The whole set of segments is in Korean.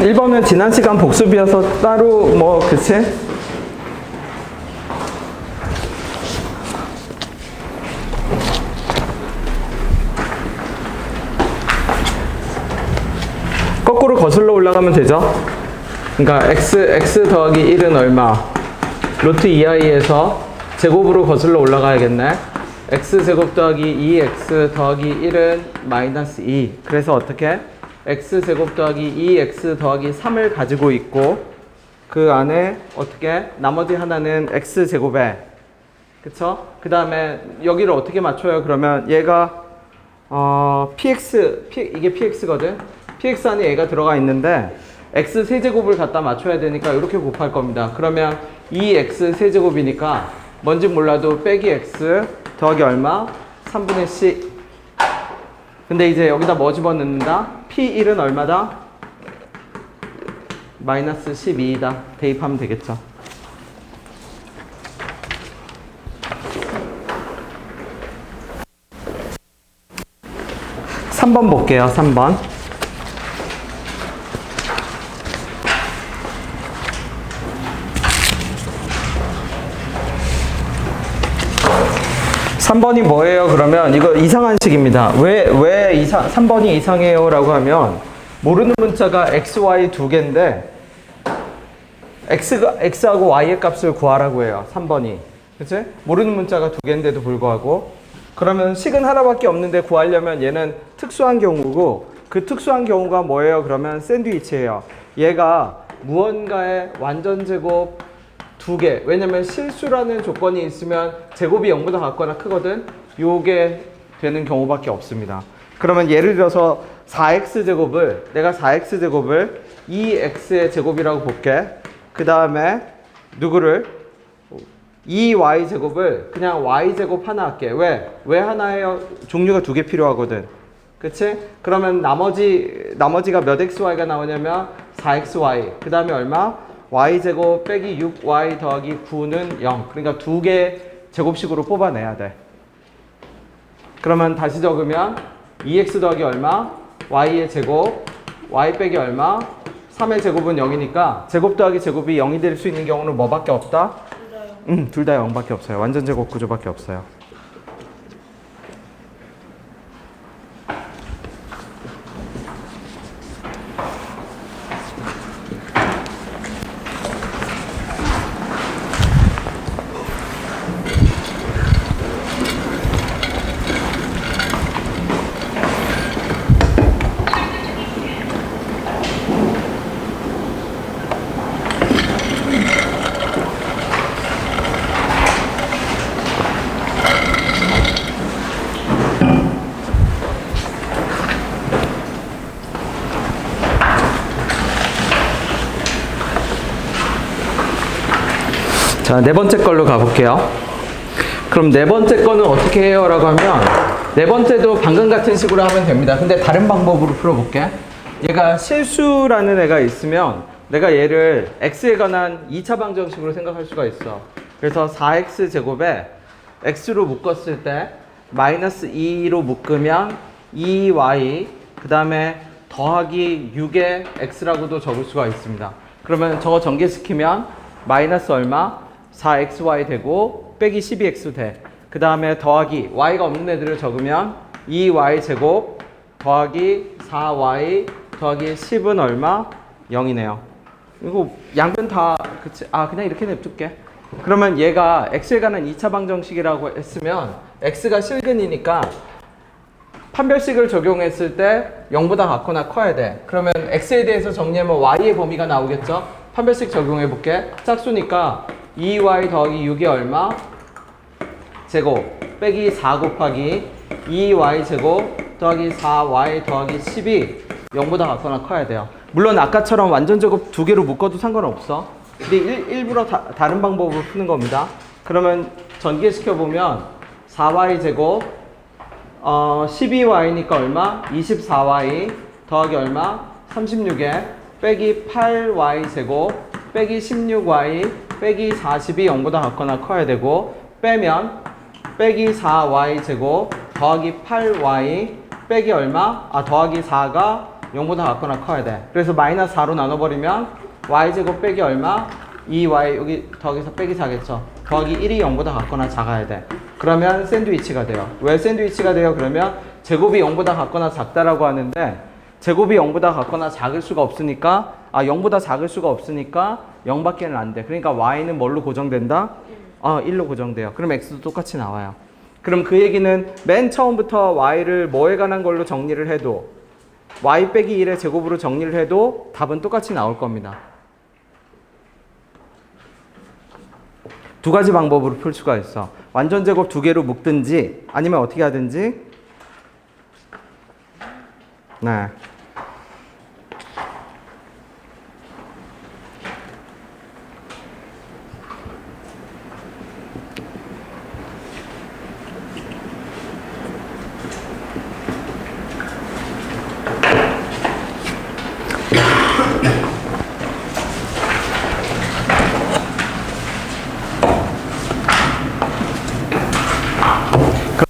1번은 지난 시간 복습이어서 따로 뭐 그치? 거꾸로 거슬러 올라가면 되죠? 그러니까 x 더하기 1은 얼마? 루트 2i에서 제곱으로 거슬러 올라가야겠네. x제곱 더하기 2x 더하기 1은 마이너스 2. 그래서 어떻게? x제곱 더하기 2x 더하기 3을 가지고 있고 그 안에 어떻게? 나머지 하나는 x제곱에 그쵸? 그 다음에 여기를 어떻게 맞춰요? 그러면 얘가 이게 px거든? px 안에 얘가 들어가 있는데 x 세제곱을 갖다 맞춰야 되니까 이렇게 곱할 겁니다. 그러면 2x 세제곱이니까 뭔지 몰라도 빼기 x 더하기 얼마? 3분의 c. 근데 이제 여기다 뭐 집어넣는다? p1은 얼마다? 마이너스 12이다. 대입하면 되겠죠. 삼 번 볼게요. 3번. 3번이 뭐예요? 그러면 이거 이상한 식입니다. 왜 3번이 이상해요? 라고 하면 모르는 문자가 x, y 두 개인데 x하고 y의 값을 구하라고 해요. 3번이. 그치? 모르는 문자가 두 개인데도 불구하고 그러면 식은 하나밖에 없는데 구하려면 얘는 특수한 경우고 그 특수한 경우가 뭐예요? 그러면 샌드위치예요. 얘가 무언가의 완전 제곱 두 개. 왜냐면 실수라는 조건이 있으면 제곱이 0보다 같거나 크거든. 요게 되는 경우밖에 없습니다. 그러면 예를 들어서 4x제곱을 내가 4x제곱을 2x의 제곱이라고 볼게. 그 다음에 누구를 2y제곱을 그냥 y제곱 하나 할게. 왜 하나예요? 종류가 두 개 필요하거든. 그치? 그러면 나머지가 몇 xy가 나오냐면 4xy. 그 다음에 얼마? y제곱 빼기 6y 더하기 9는 0. 그러니까 두 개 제곱식으로 뽑아내야 돼. 그러면 다시 적으면 2x 더하기 얼마? y의 제곱, y 빼기 얼마? 3의 제곱은 0이니까 제곱 더하기 제곱이 0이 될 수 있는 경우는 뭐밖에 없다? 둘 다 0밖에 없어요. 완전 제곱 구조밖에 없어요. 자, 네 번째 걸로 가볼게요. 그럼 네 번째 거는 어떻게 해요? 라고 하면 네 번째도 방금 같은 식으로 하면 됩니다. 근데 다른 방법으로 풀어볼게. 얘가 실수라는 애가 있으면 내가 얘를 x에 관한 2차 방정식으로 생각할 수가 있어. 그래서 4x제곱에 x로 묶었을 때 마이너스 2로 묶으면 2y 그 다음에 더하기 6의 x라고도 적을 수가 있습니다. 그러면 저거 전개시키면 마이너스 얼마? 4xy 되고 빼기 12x 돼. 그 다음에 더하기 y가 없는 애들을 적으면 2y 제곱 더하기 4y 더하기 10은 얼마? 0이네요. 이거 양변 다 그치? 그냥 이렇게 냅둘게. 그러면 얘가 x에 관한 2차 방정식이라고 했으면 x가 실근이니까 판별식을 적용했을 때 0보다 같거나 커야 돼. 그러면 x에 대해서 정리하면 y의 범위가 나오겠죠? 판별식 적용해 볼게. 짝수니까 2y 더하기 6이 얼마? 제곱 빼기 4 곱하기 2y 제곱 더하기 4y 더하기 10이 0보다 같거나 커야 돼요. 물론 아까처럼 완전 제곱 두 개로 묶어도 상관없어. 근데 일부러 다른 방법으로 푸는 겁니다. 그러면 전개시켜보면 4y 제곱 12y니까 얼마? 24y 더하기 얼마? 36에 빼기 8y 제곱 빼기 16y 빼기 40이 0보다 같거나 커야 되고 빼면 빼기 4y 제곱 더하기 8y 빼기 얼마? 더하기 4가 0보다 같거나 커야 돼. 그래서 마이너스 4로 나눠버리면 y제곱 빼기 얼마? 2y 여기 더하기서 빼기 4겠죠. 더하기 1이 0보다 같거나 작아야 돼. 그러면 샌드위치가 돼요. 왜 샌드위치가 돼요? 그러면 제곱이 0보다 같거나 작다라고 하는데 제곱이 0보다 같거나 작을 수가 없으니까 0보다 작을 수가 없으니까 0밖에는 안 돼. 그러니까 y는 뭘로 고정된다? 1로 고정돼요. 그럼 x도 똑같이 나와요. 그럼 그 얘기는 맨 처음부터 y를 뭐에 관한 걸로 정리를 해도 y 빼기 1의 제곱으로 정리를 해도 답은 똑같이 나올 겁니다. 두 가지 방법으로 풀 수가 있어. 완전 제곱 두 개로 묶든지 아니면 어떻게 하든지. 네.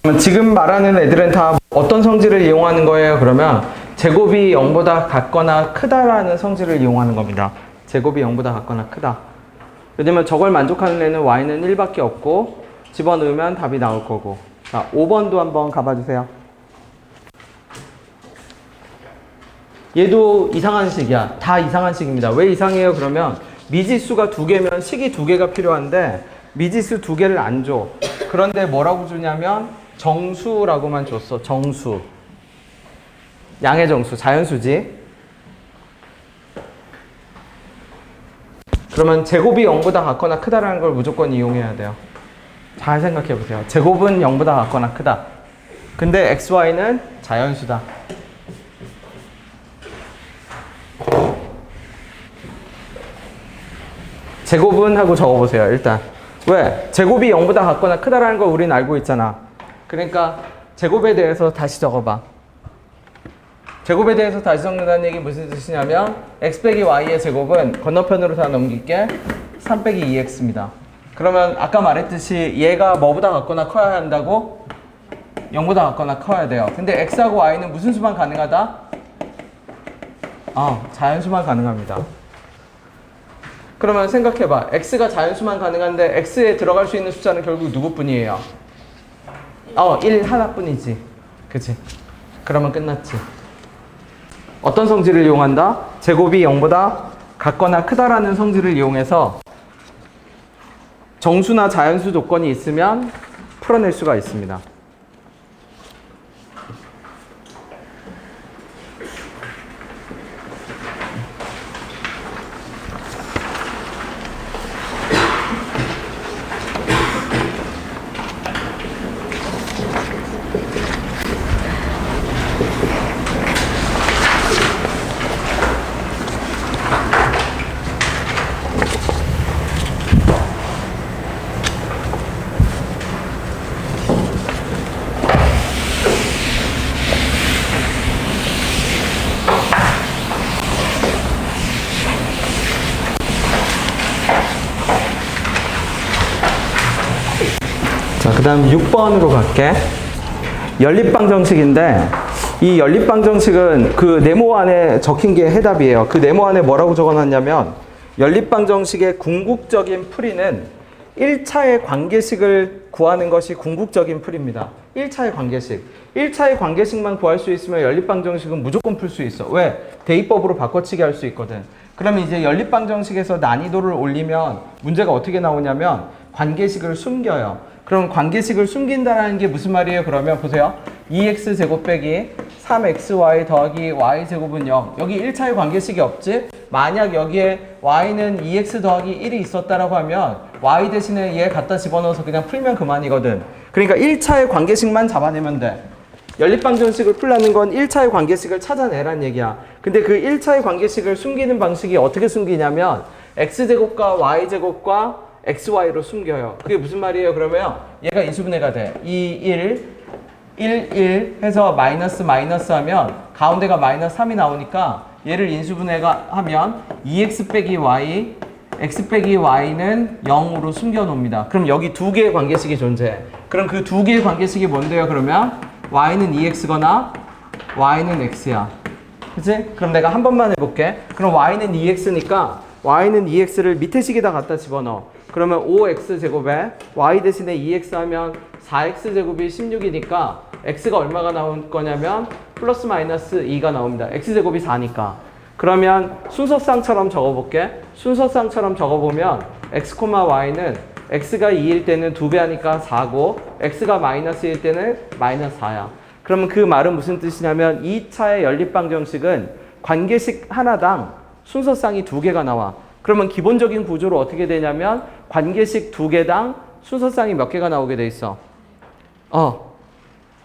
그러면 지금 말하는 애들은 다 어떤 성질을 이용하는 거예요? 그러면 제곱이 0보다 같거나 크다라는 성질을 이용하는 겁니다. 제곱이 0보다 같거나 크다. 왜냐면 저걸 만족하는 애는 y는 1밖에 없고 집어넣으면 답이 나올 거고. 자, 5번도 한번 가봐 주세요. 얘도 이상한 식이야. 다 이상한 식입니다. 왜 이상해요? 그러면 미지수가 두 개면 식이 두 개가 필요한데 미지수 두 개를 안 줘. 그런데 뭐라고 주냐면 정수라고만 줬어. 정수. 양의 정수. 자연수지. 그러면 제곱이 0보다 같거나 크다라는 걸 무조건 이용해야 돼요. 잘 생각해 보세요. 제곱은 0보다 같거나 크다. 근데 xy는 자연수다. 제곱은 하고 적어보세요. 일단 왜? 제곱이 0보다 같거나 크다라는 걸 우리는 알고 있잖아. 그러니까 제곱에 대해서 다시 적어봐. 제곱에 대해서 다시 적는다는 얘기 무슨 뜻이냐면 x 빼기 y의 제곱은 건너편으로 다 넘길게 3 빼기 2x입니다. 그러면 아까 말했듯이 얘가 뭐보다 같거나 커야 한다고? 0보다 같거나 커야 돼요. 근데 x하고 y는 무슨 수만 가능하다? 자연수만 가능합니다. 그러면 생각해봐. x가 자연수만 가능한데 x에 들어갈 수 있는 숫자는 결국 누구뿐이에요? 1 하나뿐이지. 그치? 그러면 끝났지. 어떤 성질을 이용한다? 제곱이 0보다 같거나 크다라는 성질을 이용해서 정수나 자연수 조건이 있으면 풀어낼 수가 있습니다. 그 다음 6번으로 갈게. 연립방정식인데 이 연립방정식은 그 네모 안에 적힌 게 해답이에요. 그 네모 안에 뭐라고 적어놨냐면 연립방정식의 궁극적인 풀이는 1차의 관계식을 구하는 것이 궁극적인 풀입니다. 1차의 관계식. 1차의 관계식만 구할 수 있으면 연립방정식은 무조건 풀 수 있어. 왜? 대입법으로 바꿔치기 할 수 있거든. 그러면 이제 연립방정식에서 난이도를 올리면 문제가 어떻게 나오냐면 관계식을 숨겨요. 그럼 관계식을 숨긴다는 게 무슨 말이에요? 그러면 보세요. 2x제곱 빼기 3xy 더하기 y제곱은 0. 여기 1차의 관계식이 없지? 만약 여기에 y는 2x 더하기 1이 있었다라고 하면 y 대신에 얘 갖다 집어넣어서 그냥 풀면 그만이거든. 그러니까 1차의 관계식만 잡아내면 돼. 연립방정식을 풀라는 건 1차의 관계식을 찾아내란 얘기야. 근데 그 1차의 관계식을 숨기는 방식이 어떻게 숨기냐면 x제곱과 y제곱과 xy로 숨겨요. 그게 무슨 말이에요? 그러면 얘가 인수분해가 돼. 1 해서 마이너스 하면 가운데가 마이너스 3이 나오니까 얘를 인수분해가 하면 2x 빼기 y, x 빼기 y는 0으로 숨겨 놓습니다. 그럼 여기 두 개의 관계식이 존재해. 그럼 그 두 개의 관계식이 뭔데요? 그러면 y는 2x거나 y는 x야. 그치? 그럼 내가 한 번만 해볼게. 그럼 y는 2x니까 y는 2x를 밑에 식에다 갖다 집어넣어. 그러면 5x제곱에 y 대신에 2x 하면 4x제곱이 16이니까 x가 얼마가 나올 거냐면 플러스 마이너스 2가 나옵니다. x제곱이 4니까. 그러면 순서상처럼 적어볼게. 순서상처럼 적어보면 x, y는 x가 2일 때는 2배 하니까 4고 x가 마이너스일 때는 마이너스 4야. 그러면 그 말은 무슨 뜻이냐면 2차의 연립방정식은 관계식 하나당 순서쌍이 2개가 나와. 그러면 기본적인 구조로 어떻게 되냐면 관계식 2개당 순서쌍이 몇 개가 나오게 돼 있어?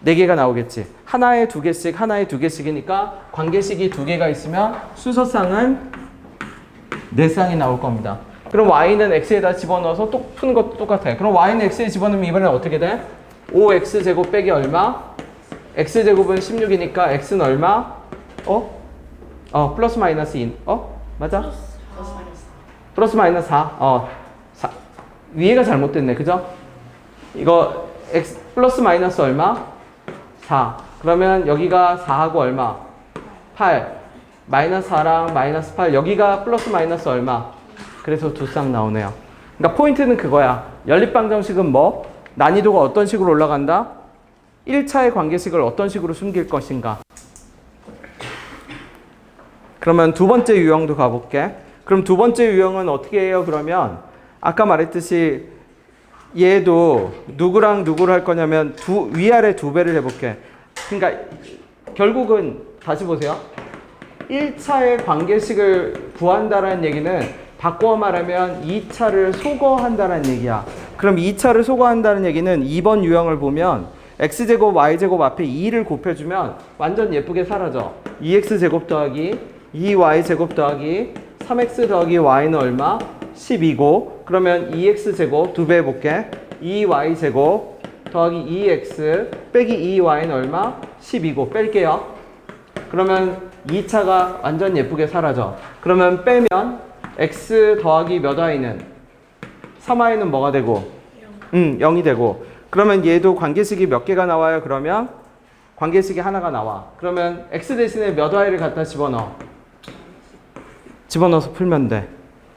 4개가 나오겠지. 하나에 2개씩, 하나에 2개씩이니까 관계식이 2개가 있으면 순서쌍은 4쌍이 나올 겁니다. 그럼 y는 x에다 집어넣어서 또 푸는 것도 똑같아. 그럼 y는 x에 집어넣으면 이번엔 어떻게 돼? 5x제곱 빼기 얼마? x제곱은 16이니까 x는 얼마? 플러스 마이너스 2. 맞아? 플러스 마이너스 4. 4. 위에가 잘못됐네. 그죠? 이거 x 플러스 마이너스 얼마? 4. 그러면 여기가 4하고 얼마? 8. 마이너스 4랑 마이너스 8. 여기가 플러스 마이너스 얼마? 그래서 두 쌍 나오네요. 그러니까 포인트는 그거야. 연립방정식은 뭐? 난이도가 어떤 식으로 올라간다? 1차의 관계식을 어떤 식으로 숨길 것인가? 그러면 두 번째 유형도 가볼게. 그럼 두 번째 유형은 어떻게 해요? 그러면 아까 말했듯이 얘도 누구랑 누구를 할 거냐면 위아래 2배를 해볼게. 그러니까 결국은 다시 보세요. 1차의 관계식을 구한다라는 얘기는 바꿔 말하면 2차를 소거한다는 얘기야. 그럼 2차를 소거한다는 얘기는 2번 유형을 보면 x제곱 y제곱 앞에 2를 곱해주면 완전 예쁘게 사라져. 2x제곱 더하기 2y제곱 더하기 3x 더하기 y는 얼마? 12고 그러면 2x제곱 2배 해볼게. 2y제곱 더하기 2x 빼기 2y는 얼마? 12고 뺄게요. 그러면 2차가 완전 예쁘게 사라져. 그러면 빼면 x 더하기 몇 y는? 3y는 뭐가 되고? 0이 되고. 그러면 얘도 관계식이 몇 개가 나와요? 그러면 관계식이 하나가 나와. 그러면 x 대신에 몇 y를 갖다 집어넣어? 집어넣어서 풀면 돼.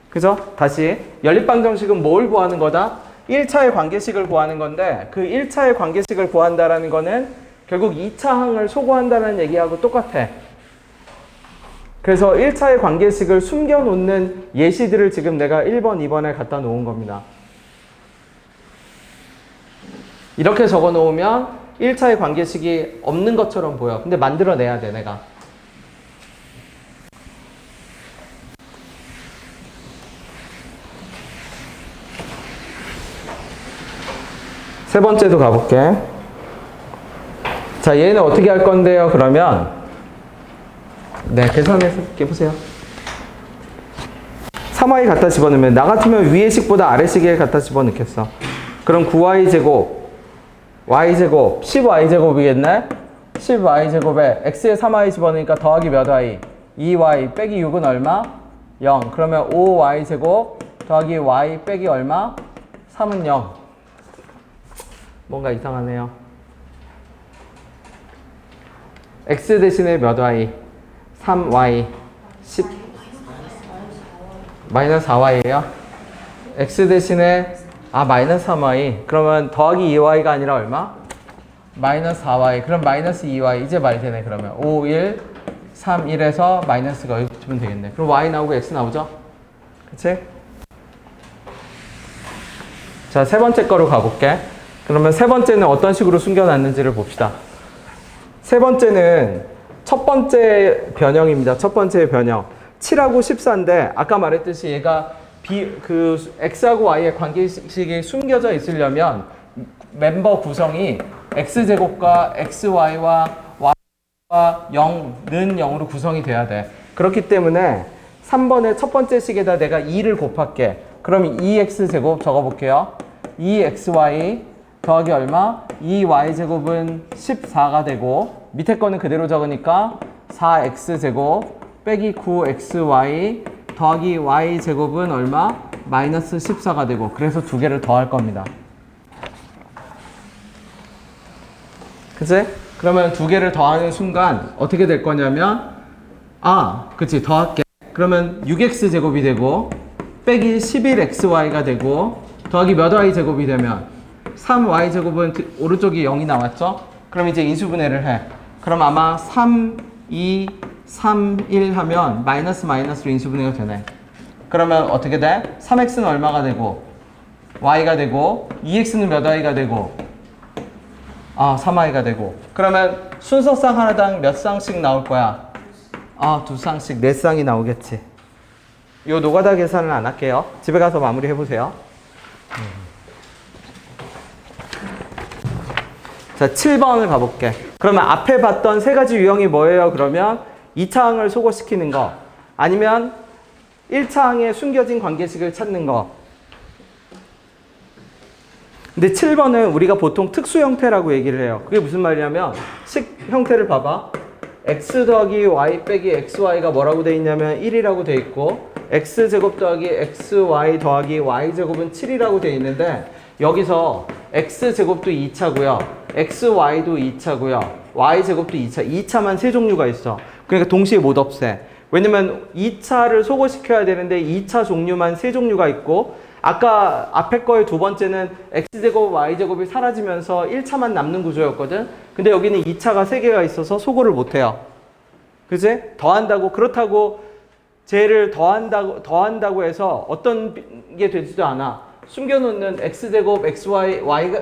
그죠? 다시 연립방정식은 뭘 구하는 거다? 1차의 관계식을 구하는 건데 그 1차의 관계식을 구한다라는 거는 결국 2차 항을 소거한다는 얘기하고 똑같아. 그래서 1차의 관계식을 숨겨놓는 예시들을 지금 내가 1번, 2번에 갖다 놓은 겁니다. 이렇게 적어 놓으면 1차의 관계식이 없는 것처럼 보여. 근데 만들어내야 돼, 내가. 세 번째도 가볼게. 자, 얘는 어떻게 할 건데요? 그러면 네, 계산해서 해보세요. 3y 갖다 집어넣으면 나 같으면 위의 식보다 아래 식에 갖다 집어넣겠어. 그럼 9y제곱 y제곱 10y제곱이겠네? 10y제곱에 x에 3y 집어넣으니까 더하기 몇 y? 2y 빼기 6은 얼마? 0. 그러면 5y제곱 더하기 y 빼기 얼마? 3은 0. 뭔가 이상하네요. x 대신에 몇 y? 3y 10 마이너스 4y예요. x 대신에 마이너스 3y. 그러면 더하기 2y가 아니라 얼마? 마이너스 4y. 그럼 마이너스 2y. 이제 말이 되네. 그러면 5, 1, 3, 1에서 마이너스가 여기 붙이면 되겠네. 그럼 y 나오고 x 나오죠? 그치? 자, 세 번째 거로 가볼게. 그러면 세 번째는 어떤 식으로 숨겨놨는지를 봅시다. 세 번째는 첫 번째 변형입니다. 첫 번째 변형. 7하고 14인데 아까 말했듯이 얘가 x하고 y의 관계식이 숨겨져 있으려면 멤버 구성이 x제곱과 xy와 y와 0는 0으로 구성이 돼야 돼. 그렇기 때문에 3번의 첫 번째 식에다 내가 2를 곱할게. 그럼 2x제곱 적어볼게요. 2xy 더하기 얼마? 2y제곱은 14가 되고 밑에 거는 그대로 적으니까 4x제곱 빼기 9xy 더하기 y제곱은 얼마? 마이너스 14가 되고 그래서 두 개를 더할 겁니다. 그치? 그러면 두 개를 더하는 순간 어떻게 될 거냐면 그치, 더할게. 그러면 6x 제곱이 되고 빼기 11xy가 되고 더하기 몇 y 제곱이 되면 3y 제곱은 오른쪽이 0이 나왔죠? 그럼 이제 인수분해를 해. 그럼 아마 3, 2, 3, 1 하면 마이너스로 인수분해가 되네. 그러면 어떻게 돼? 3x는 얼마가 되고 y가 되고 2x는 몇 y가 되고 3y가 되고. 그러면 순서상 하나당 몇 쌍씩 나올 거야? 2쌍씩, 4쌍이 나오겠지. 요 노가다 계산을 안 할게요. 집에 가서 마무리 해보세요. 자, 7번을 가볼게. 그러면 앞에 봤던 세 가지 유형이 뭐예요? 그러면 2차항을 소거시키는 거, 아니면 1차항에 숨겨진 관계식을 찾는 거. 근데 7번은 우리가 보통 특수 형태라고 얘기를 해요. 그게 무슨 말이냐면 식 형태를 봐봐. x 더하기 y 빼기 xy가 뭐라고 돼 있냐면 1이라고 돼 있고, x제곱 더하기 xy 더하기 y제곱은 7이라고 돼 있는데, 여기서 x제곱도 2차고요 xy도 2차고요 y제곱도 2차, 2차만 세 종류가 있어. 그러니까 동시에 못 없애. 왜냐면 2차를 소거시켜야 되는데 2차 종류만 세 종류가 있고, 아까 앞에 거의 두 번째는 x제곱 y제곱이 사라지면서 1차만 남는 구조였거든. 근데 여기는 2차가 3개가 있어서 소거를 못해요. 그치? 더한다고, 그렇다고 쟤를 더한다고 해서 어떤 게 되지도 않아. 숨겨놓는 x제곱 xy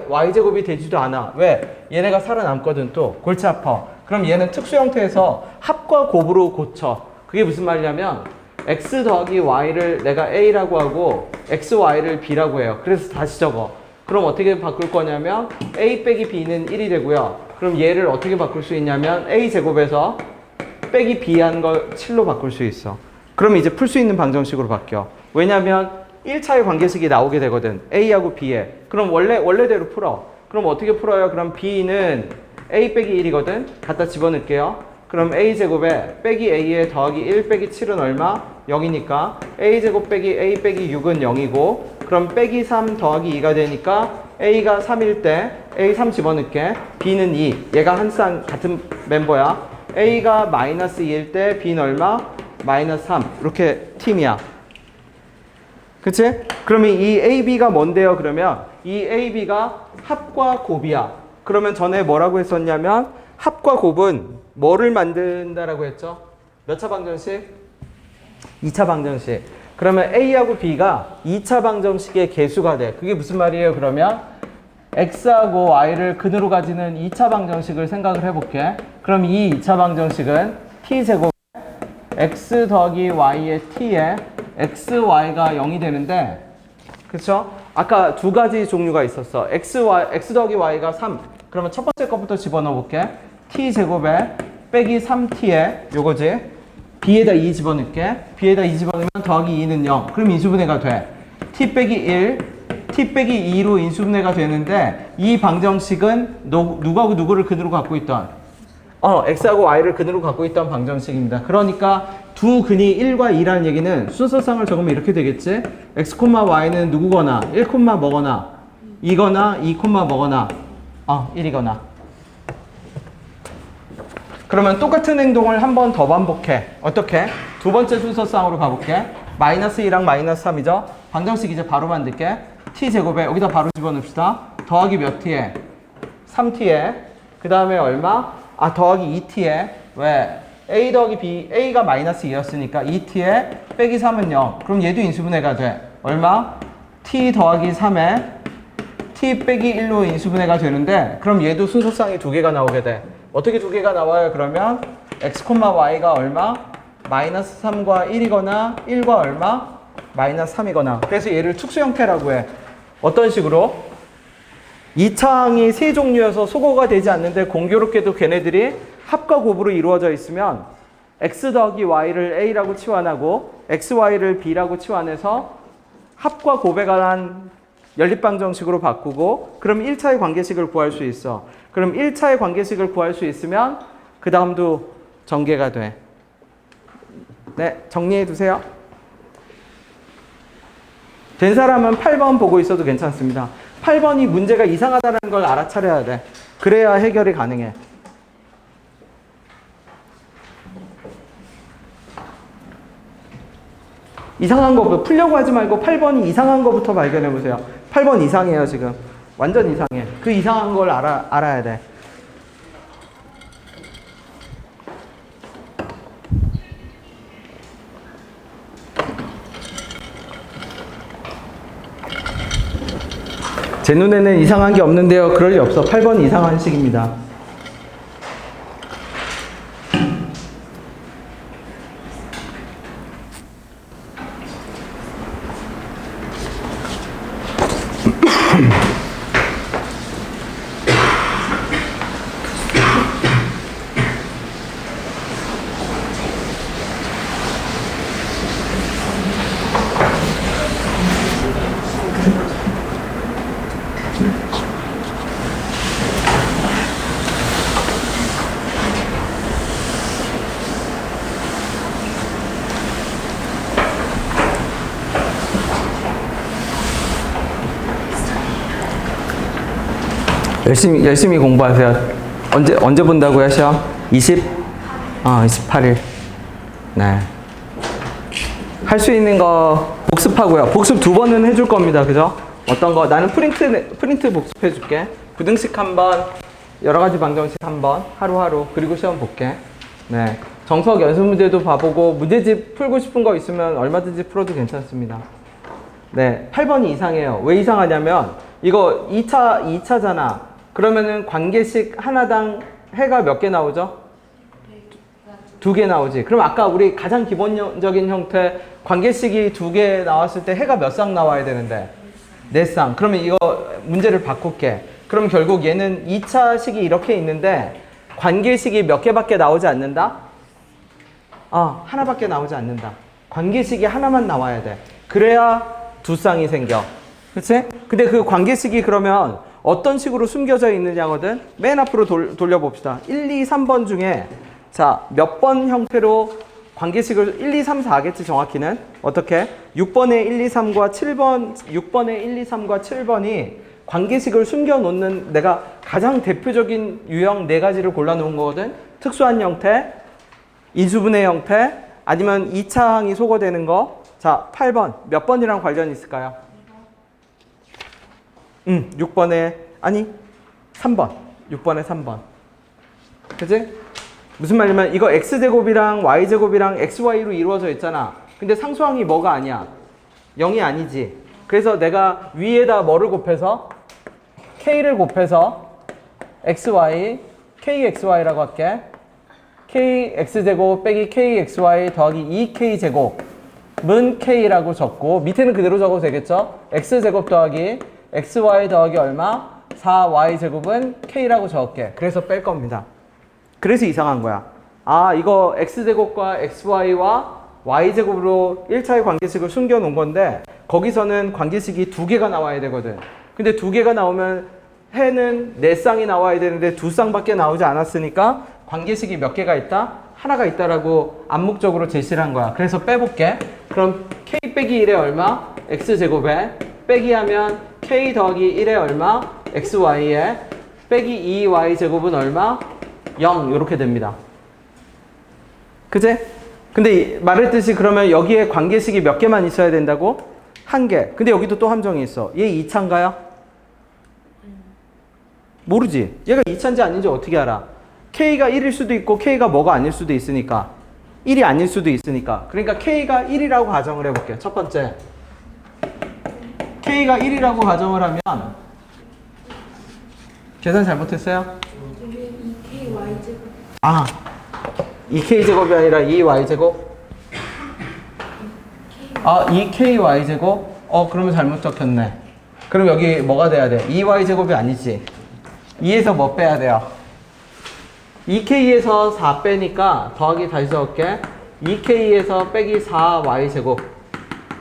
y제곱이 되지도 않아. 왜? 얘네가 살아남거든. 또 골치 아파. 그럼 얘는 특수 형태에서 합과 곱으로 고쳐. 그게 무슨 말이냐면 x 더하기 y를 내가 a라고 하고 xy를 b라고 해요. 그래서 다시 적어. 그럼 어떻게 바꿀 거냐면 a 빼기 b는 1이 되고요. 그럼 얘를 어떻게 바꿀 수 있냐면 a제곱에서 빼기 b 한 걸 7로 바꿀 수 있어. 그럼 이제 풀 수 있는 방정식으로 바뀌어. 왜냐면 1차의 관계식이 나오게 되거든. a하고 b에. 그럼 원래대로 풀어. 그럼 어떻게 풀어요? 그럼 b는 a 빼기 1이거든. 갖다 집어넣을게요. 그럼 a제곱에 빼기 a에 더하기 1 빼기 7은 얼마? 0이니까 a제곱 빼기 a 빼기 6은 0이고, 그럼 빼기 3 더하기 2가 되니까 a가 3일 때 a 3 집어넣을게. b는 2. 얘가 한 쌍 같은 멤버야. a가 마이너스 2일 때 b는 얼마? 마이너스 3. 이렇게 팀이야. 그치? 그러면 이 ab가 뭔데요? 그러면 이 ab가 합과 곱이야. 그러면 전에 뭐라고 했었냐면 합과 곱은 뭐를 만든다라고 했죠? 몇 차 방정식? 2차 방정식. 그러면 a하고 b가 2차 방정식의 개수가 돼. 그게 무슨 말이에요? 그러면 x하고 y를 근으로 가지는 2차 방정식을 생각을 해볼게. 그럼 이 2차 방정식은 t제곱 x 더하기 y의 t에 xy가 0이 되는데, 그쵸? 아까 두 가지 종류가 있었어. x 더하기 y가 3. 그러면 첫 번째 것부터 집어넣어 볼게. t제곱에 빼기 3t에 요거지. b에다 2 집어넣을게. b에다 2 집어넣으면 더하기 2는 0. 그럼 인수분해가 돼. t 빼기 1, t 빼기 2로 인수분해가 되는데, 이 방정식은 누구하고 누구를 근으로 갖고 있던 x하고 y를 근으로 갖고 있던 방정식입니다. 그러니까 두 근이 1과 2라는 얘기는 순서상을 적으면 이렇게 되겠지. x, y는 누구거나 1, 뭐거나 2거나 2, 뭐거나 1이거나. 그러면 똑같은 행동을 한 번 더 반복해. 어떻게? 두 번째 순서상으로 가볼게. 마이너스 2랑 마이너스 3이죠. 방정식 이제 바로 만들게. t제곱에 여기다 바로 집어넣읍시다. 더하기 몇 t에? 3t에. 그 다음에 얼마? 더하기 2t에. 왜? a 더하기 b, a가 마이너스 2였으니까 2t에 빼기 3은 0. 그럼 얘도 인수분해가 돼. 얼마? t 더하기 3에 t 빼기 1로 인수분해가 되는데, 그럼 얘도 순서상이 두 개가 나오게 돼. 어떻게 두 개가 나와요? 그러면 x, y가 얼마? 마이너스 3과 1이거나 1과 얼마? 마이너스 3이거나. 그래서 얘를 특수 형태라고 해. 어떤 식으로? 2차항이 세 종류여서 소거가 되지 않는데 공교롭게도 걔네들이 합과 곱으로 이루어져 있으면 x 더하기 y를 a라고 치환하고 xy를 b라고 치환해서 합과 곱에 관한 연립방정식으로 바꾸고, 그럼 1차의 관계식을 구할 수 있어. 그럼 1차의 관계식을 구할 수 있으면 그 다음도 전개가 돼. 네, 정리해 두세요. 된 사람은 8번 보고 있어도 괜찮습니다. 8번이 문제가 이상하다는 걸 알아차려야 돼. 그래야 해결이 가능해. 이상한 거 풀려고 하지 말고 8번이 이상한 거부터 발견해 보세요. 8번 이상해요 지금. 완전 이상해. 그 이상한 걸 알아야 돼. 제 눈에는 이상한 게 없는데요. 그럴 리 없어. 8번 이상한 식입니다. 열심히 공부하세요. 언제 본다고요, 시험? 28일. 네. 할 수 있는 거 복습하고요. 복습 2번은 해줄 겁니다. 그죠? 어떤 거? 나는 프린트 복습해 줄게. 부등식 한 번, 여러 가지 방정식 한 번, 하루하루. 그리고 시험 볼게. 네. 정석 연습 문제도 봐보고, 문제집 풀고 싶은 거 있으면 얼마든지 풀어도 괜찮습니다. 네. 8번이 이상해요. 왜 이상하냐면, 이거 2차잖아. 그러면은 관계식 하나당 해가 몇 개 나오죠? 2개 나오지. 그럼 아까 우리 가장 기본적인 형태 관계식이 2개 나왔을 때 해가 몇 쌍 나와야 되는데? 4쌍. 그러면 이거 문제를 바꿀게. 그럼 결국 얘는 2차식이 이렇게 있는데 관계식이 몇 개밖에 나오지 않는다? 하나밖에 나오지 않는다. 관계식이 하나만 나와야 돼. 그래야 2쌍이 생겨. 그치? 근데 그 관계식이 그러면 어떤 식으로 숨겨져 있느냐거든? 맨 앞으로 돌려봅시다. 1, 2, 3번 중에 자, 몇 번 형태로 관계식을 1, 2, 3, 4겠지 정확히는? 어떻게? 6번에 1, 2, 3과 7번 6번에 1, 2, 3과 7번이 관계식을 숨겨놓는 내가 가장 대표적인 유형 4가지를 골라놓은 거거든? 특수한 형태, 인수분해 형태, 아니면 2차항이 소거되는 거. 자, 8번 몇 번이랑 관련이 있을까요? 6번에, 아니 3번 6번에 3번. 그치? 무슨 말이냐면 이거 x제곱이랑 y제곱이랑 xy로 이루어져 있잖아. 근데 상수항이 뭐가 아니야? 0이 아니지. 그래서 내가 위에다 뭐를 곱해서 k를 곱해서 xy kxy라고 할게. kx제곱 빼기 kxy 더하기 2k제곱은 k라고 적고, 밑에는 그대로 적어도 되겠죠? x제곱 더하기 xy 더하기 얼마? 4y제곱은 k라고 적을게. 그래서 뺄 겁니다. 그래서 이상한 거야. 이거 x제곱과 xy와 y제곱으로 1차의 관계식을 숨겨놓은 건데 거기서는 관계식이 2개가 나와야 되거든. 근데 2개가 나오면 해는 4쌍이 나와야 되는데 2쌍밖에 나오지 않았으니까 관계식이 몇 개가 있다? 하나가 있다라고 암묵적으로 제시를 한 거야. 그래서 빼볼게. 그럼 k 빼기 1에 얼마? x제곱에 빼기 하면 k 더하기 1에 얼마? xy에 빼기 2y제곱은 얼마? 0 이렇게 됩니다. 그제? 근데 말했듯이 그러면 여기에 관계식이 몇 개만 있어야 된다고? 1개. 근데 여기도 또 함정이 있어. 얘 2차인가요? 모르지. 얘가 2차인지 아닌지 어떻게 알아? k가 1일 수도 있고 k가 뭐가 아닐 수도 있으니까. 1이 아닐 수도 있으니까. 그러니까 k가 1이라고 가정을 해볼게요. 첫 번째. k가 1이라고 가정을 하면 계산 잘못했어요? 2k제곱이 아니라 2y제곱? 2ky제곱? 그러면 잘못 적혔네. 그럼 여기 뭐가 돼야 돼? 2y제곱이 아니지. 2에서 뭐 빼야 돼요? 2k에서 4 빼니까 더하기 다시 적을게. 2k에서 빼기 4y제곱.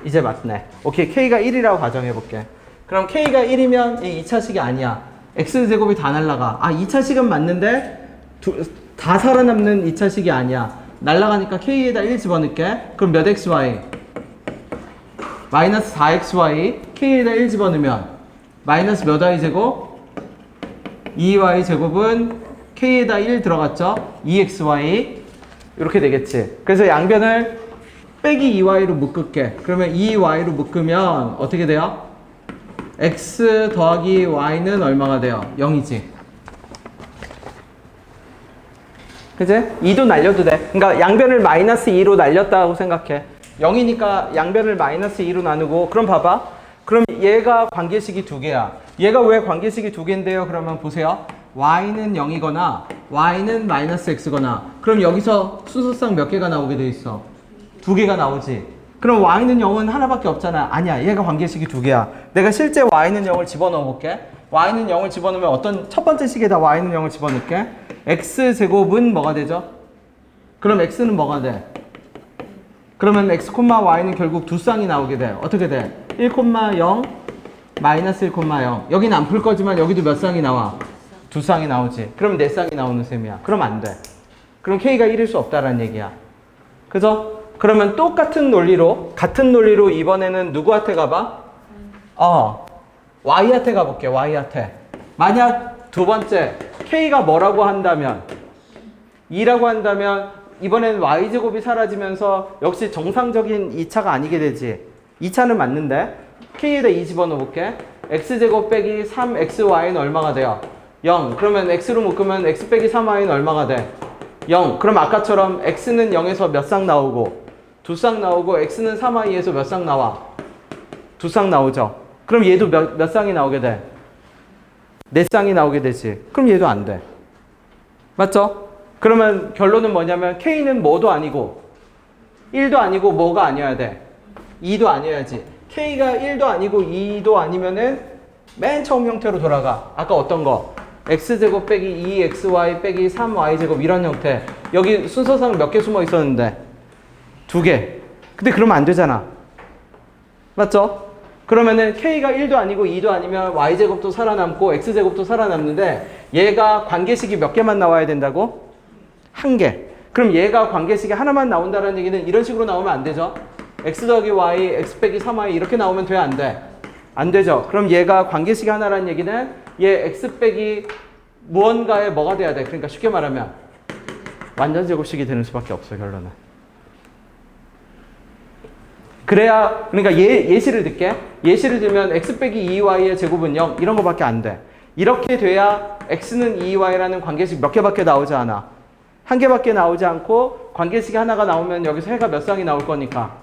이제 맞네. 오케이, k가 1이라고 가정해볼게. 그럼 k가 1이면 이 2차식이 아니야. x제곱이 다 날라가. 2차식은 맞는데 다 살아남는 2차식이 아니야. 날라가니까 k에다 1 집어넣을게. 그럼 몇 xy? 마이너스 4xy. k에다 1 집어넣으면 마이너스 몇 y제곱? 2y제곱은 k에다 1 들어갔죠? 2xy. 이렇게 되겠지. 그래서 양변을 빼기 2y로 묶을게. 그러면 2y로 묶으면 어떻게 돼요? x 더하기 y는 얼마가 돼요? 0이지. 그치? 2도 날려도 돼. 그러니까 양변을 마이너스 2로 날렸다고 생각해. 0이니까 양변을 마이너스 2로 나누고, 그럼 봐봐. 그럼 얘가 관계식이 두 개야. 얘가 왜 관계식이 두 개인데요? 그러면 보세요. y는 0이거나 y는 마이너스 x거나, 그럼 여기서 순서상 몇 개가 나오게 돼 있어? 두 개가 나오지. 그럼 y는 0은 하나밖에 없잖아. 아니야. 얘가 관계식이 두 개야. 내가 실제 y는 0을 집어넣어 볼게. y는 0을 집어넣으면 어떤 첫 번째 식에다 y는 0을 집어넣을게. x제곱은 뭐가 되죠? 그럼 x는 뭐가 돼? 그러면 x, y는 결국 두 쌍이 나오게 돼. 어떻게 돼? 1,0 마이너스 1,0. 여기는 안 풀 거지만 여기도 몇 쌍이 나와? 두 쌍이 나오지. 그럼 네 쌍이 나오는 셈이야. 그럼 안 돼. 그럼 k가 1일 수 없다라는 얘기야. 그죠? 그러면 똑같은 논리로, 같은 논리로 이번에는 누구한테 가봐? y한테 가볼게. y한테. 만약 두 번째 k가 뭐라고 한다면, 2라고 한다면 이번에는 y제곱이 사라지면서 역시 정상적인 2차가 아니게 되지. 2차는 맞는데 k에다 2 집어넣어 볼게. x제곱 빼기 3xy는 얼마가 돼요? 0. 그러면 x로 묶으면 x 빼기 3y는 얼마가 돼? 0. 그럼 아까처럼 x는 0에서 몇 쌍 나오고 두 쌍 나오고, x는 3y에서 몇 쌍 나와? 두 쌍 나오죠. 그럼 얘도 몇 쌍이 나오게 돼? 네 쌍이 나오게 되지. 그럼 얘도 안 돼. 맞죠? 그러면 결론은 뭐냐면 k는 뭐도 아니고 1도 아니고 뭐가 아니어야 돼? 2도 아니어야지. k가 1도 아니고 2도 아니면은 맨 처음 형태로 돌아가. 아까 어떤 거? x제곱 빼기 2xy 빼기 3y제곱 이런 형태. 여기 순서상 몇 개 숨어 있었는데? 두 개. 근데 그러면 안 되잖아. 맞죠? 그러면은 k가 1도 아니고 2도 아니면 y제곱도 살아남고 x제곱도 살아남는데, 얘가 관계식이 몇 개만 나와야 된다고? 한 개. 그럼 얘가 관계식이 하나만 나온다는 얘기는 이런 식으로 나오면 안 되죠? x 더하기 y, x 빼기 3y 이렇게 나오면 돼, 안 돼? 안 되죠. 그럼 얘가 관계식이 하나라는 얘기는 얘 x 빼기 무언가에 뭐가 돼야 돼? 그러니까 쉽게 말하면 완전 제곱식이 되는 수밖에 없어, 결론은. 그래야, 그러니까 예시를 들게. 예시를 들면 x 빼기 2y의 제곱은 0 이런 거밖에 안 돼. 이렇게 돼야 x는 2y라는 관계식 몇 개밖에 나오지 않아. 한 개밖에 나오지 않고 관계식이 하나가 나오면 여기서 해가 몇 쌍이 나올 거니까?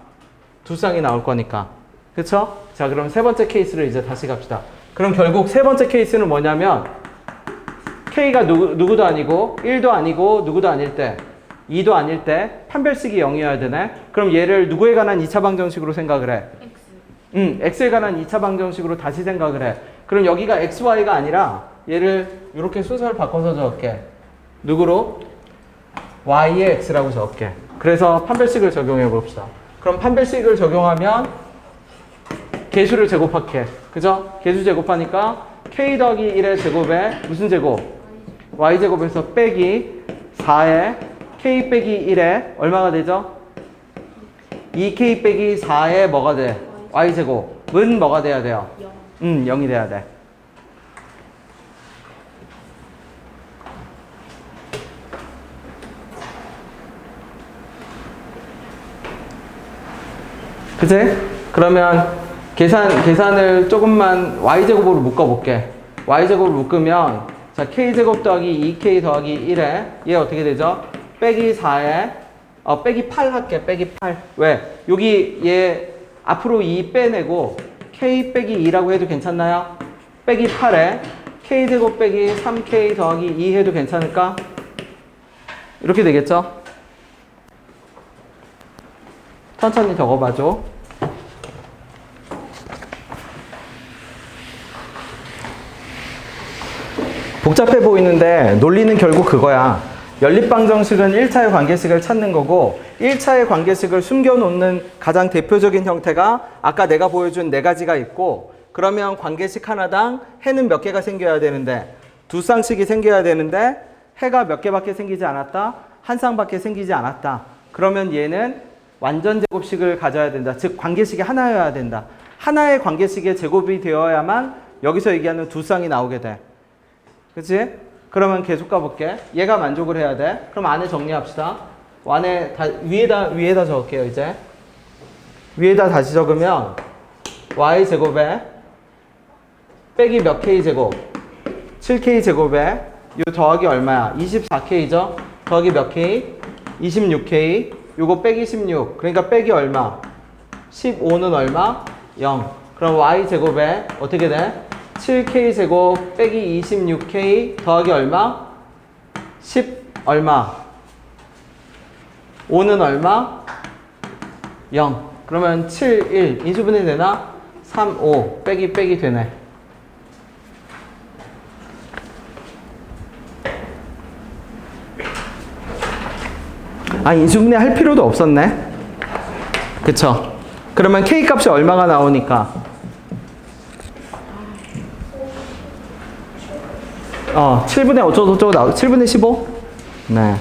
두 쌍이 나올 거니까. 그쵸? 자, 그럼 세 번째 케이스를 이제 다시 갑시다. 그럼 결국 세 번째 케이스는 뭐냐면 k가 누구도 아니고 1도 아니고 누구도 아닐 때, 2도 아닐 때 판별식이 0이어야 되네. 그럼 얘를 누구에 관한 2차 방정식으로 생각을 해? x에 관한 2차 방정식으로 다시 생각을 해. 그럼 여기가 xy가 아니라 얘를 이렇게 순서를 바꿔서 적을게. 누구로? y의 x라고 적을게. 그래서 판별식을 적용해 봅시다. 그럼 판별식을 적용하면 계수를 제곱할게. 그죠? 계수 제곱하니까 k 더하기 1의 제곱에 무슨 제곱? y제곱에서 빼기 4에 k 빼기 1에 얼마가 되죠? 2k 빼기 4에 뭐가 돼? y제곱은 뭐가 돼야 돼요? 0이 돼야 돼. 그치? 그러면 계산을 조금만 y제곱으로 묶어볼게. y제곱을 묶으면 자, k제곱 더하기 2k 더하기 1에 얘 어떻게 되죠? 빼기 4에 빼기 8 할게. 빼기 8. 왜? 여기 얘 앞으로 2 빼내고 k 빼기 2라고 해도 괜찮나요? 빼기 8에 k제곱 빼기 3k 더하기 2 해도 괜찮을까? 이렇게 되겠죠? 천천히 적어봐줘. 복잡해 보이는데 논리는 결국 그거야. 연립방정식은 1차의 관계식을 찾는 거고, 1차의 관계식을 숨겨놓는 가장 대표적인 형태가 아까 내가 보여준 네 가지가 있고, 그러면 관계식 하나당 해는 몇 개가 생겨야 되는데, 두 쌍씩이 생겨야 되는데 해가 몇 개밖에 생기지 않았다? 한 쌍밖에 생기지 않았다. 그러면 얘는 완전 제곱식을 가져야 된다. 즉 관계식이 하나여야 된다. 하나의 관계식의 제곱이 되어야만 여기서 얘기하는 두 쌍이 나오게 돼. 그치? 그러면 계속 가볼게. 얘가 만족을 해야 돼. 그럼 안에 정리합시다. 안에 위에다 적을게요, 이제. 위에다 다시 적으면 y 제곱에 빼기 몇 k 제곱? 7k 제곱에 요 더하기 얼마야? 24k죠? 더하기 몇 k? 26k. 요거 빼기 16. 그러니까 빼기 얼마? 15는 얼마? 0. 그럼 y 제곱에 어떻게 돼? 7k 제곱 빼기 26k 더하기 얼마? 10 얼마? 5는 얼마? 0. 그러면 7, 1. 인수분해 되나? 3, 5. 빼기 되네. 아, 인수분해 할 필요도 없었네. 그쵸? 그러면 k 값이 얼마가 나오니까? 7분의 어쩌고저쩌고 나오고 7분의 15? 네.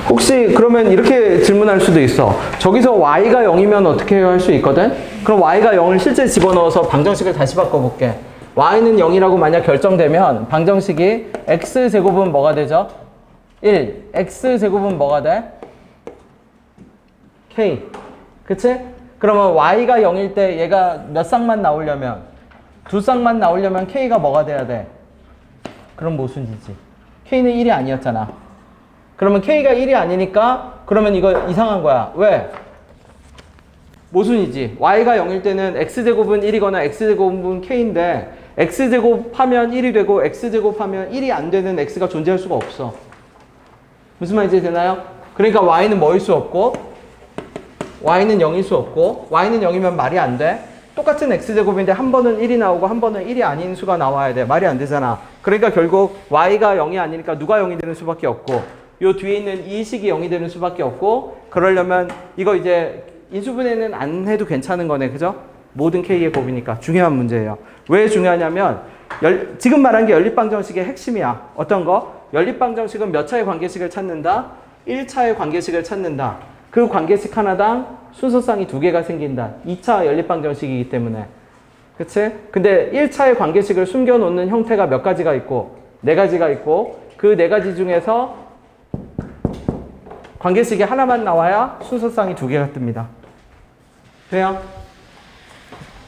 혹시 그러면 이렇게 질문할 수도 있어. 저기서 y가 0이면 어떻게 해요? 할 수 있거든? 그럼 y가 0을 실제 집어넣어서 방정식을 다시 바꿔볼게. y는 0이라고 만약 결정되면 방정식이 x제곱은 뭐가 되죠? 1. x제곱은 뭐가 돼? k. 그치? 그러면 y가 0일 때 얘가 몇 쌍만 나오려면? 두 쌍만 나오려면 k가 뭐가 돼야 돼? 그럼 모순이지. k는 1이 아니었잖아. 그러면 k가 1이 아니니까 그러면 이거 이상한 거야. 왜? 모순이지. y가 0일 때는 x제곱은 1이거나 x제곱은 k인데 x제곱하면 1이 되고 x제곱하면 1이 안 되는 x가 존재할 수가 없어. 무슨 말인지 되나요? 그러니까 y는 뭐일 수 없고 y는 0일 수 없고 y는 0이면 말이 안 돼. 똑같은 x제곱인데 한 번은 1이 나오고 한 번은 1이 아닌 수가 나와야 돼. 말이 안 되잖아. 그러니까 결국 y가 0이 아니니까 누가 0이 되는 수밖에 없고 요 뒤에 있는 이 식이 0이 되는 수밖에 없고 그러려면 이거 이제 인수분해는 안 해도 괜찮은 거네. 그죠? 모든 k의 곱이니까 중요한 문제예요. 왜 중요하냐면 지금 말한 게 연립방정식의 핵심이야. 어떤 거? 연립방정식은 몇 차의 관계식을 찾는다? 1차의 관계식을 찾는다. 그 관계식 하나당 순서쌍이 2개가 생긴다. 2차 연립방정식이기 때문에. 그치? 근데 1차의 관계식을 숨겨놓는 형태가 몇 가지가 있고 4가지가 있고 그 4가지 중에서 관계식이 하나만 나와야 순서쌍이 2개가 뜹니다. 돼요?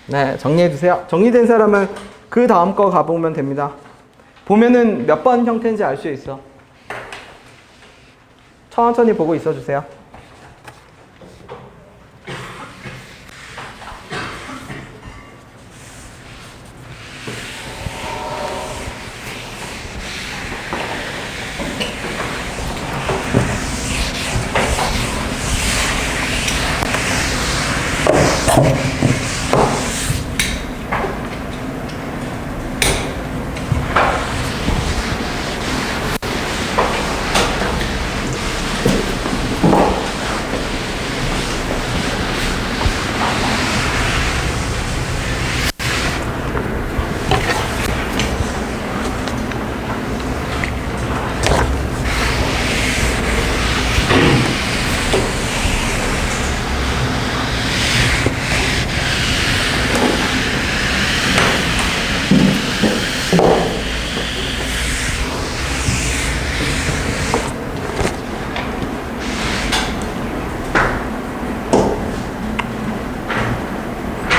네, 정리해주세요. 정리된 사람은 그 다음 거 가보면 됩니다. 보면은 몇 번 형태인지 알 수 있어. 천천히 보고 있어주세요.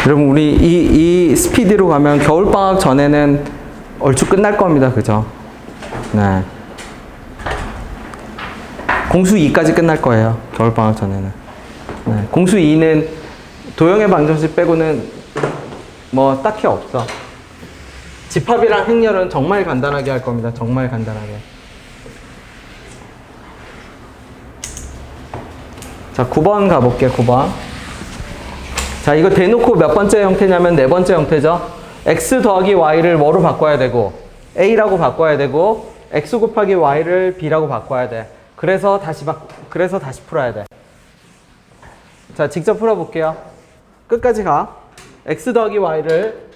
여러분 우리 이 스피드로 가면 겨울방학 전에는 얼추 끝날 겁니다. 그죠? 네. 공수 2까지 끝날 거예요. 겨울방학 전에는. 네. 공수 2는 도형의 방정식 빼고는 뭐 딱히 없어. 집합이랑 행렬은 정말 간단하게 할 겁니다. 정말 간단하게. 자, 9번 가볼게요. 9번. 자, 이거 대놓고 몇 번째 형태냐면 4번째 형태죠. x 더하기 y를 뭐로 바꿔야 되고 a라고 바꿔야 되고 x 곱하기 y를 b라고 바꿔야 돼. 그래서 다시 풀어야 돼. 자, 직접 풀어볼게요. 끝까지 가. x 더하기 y를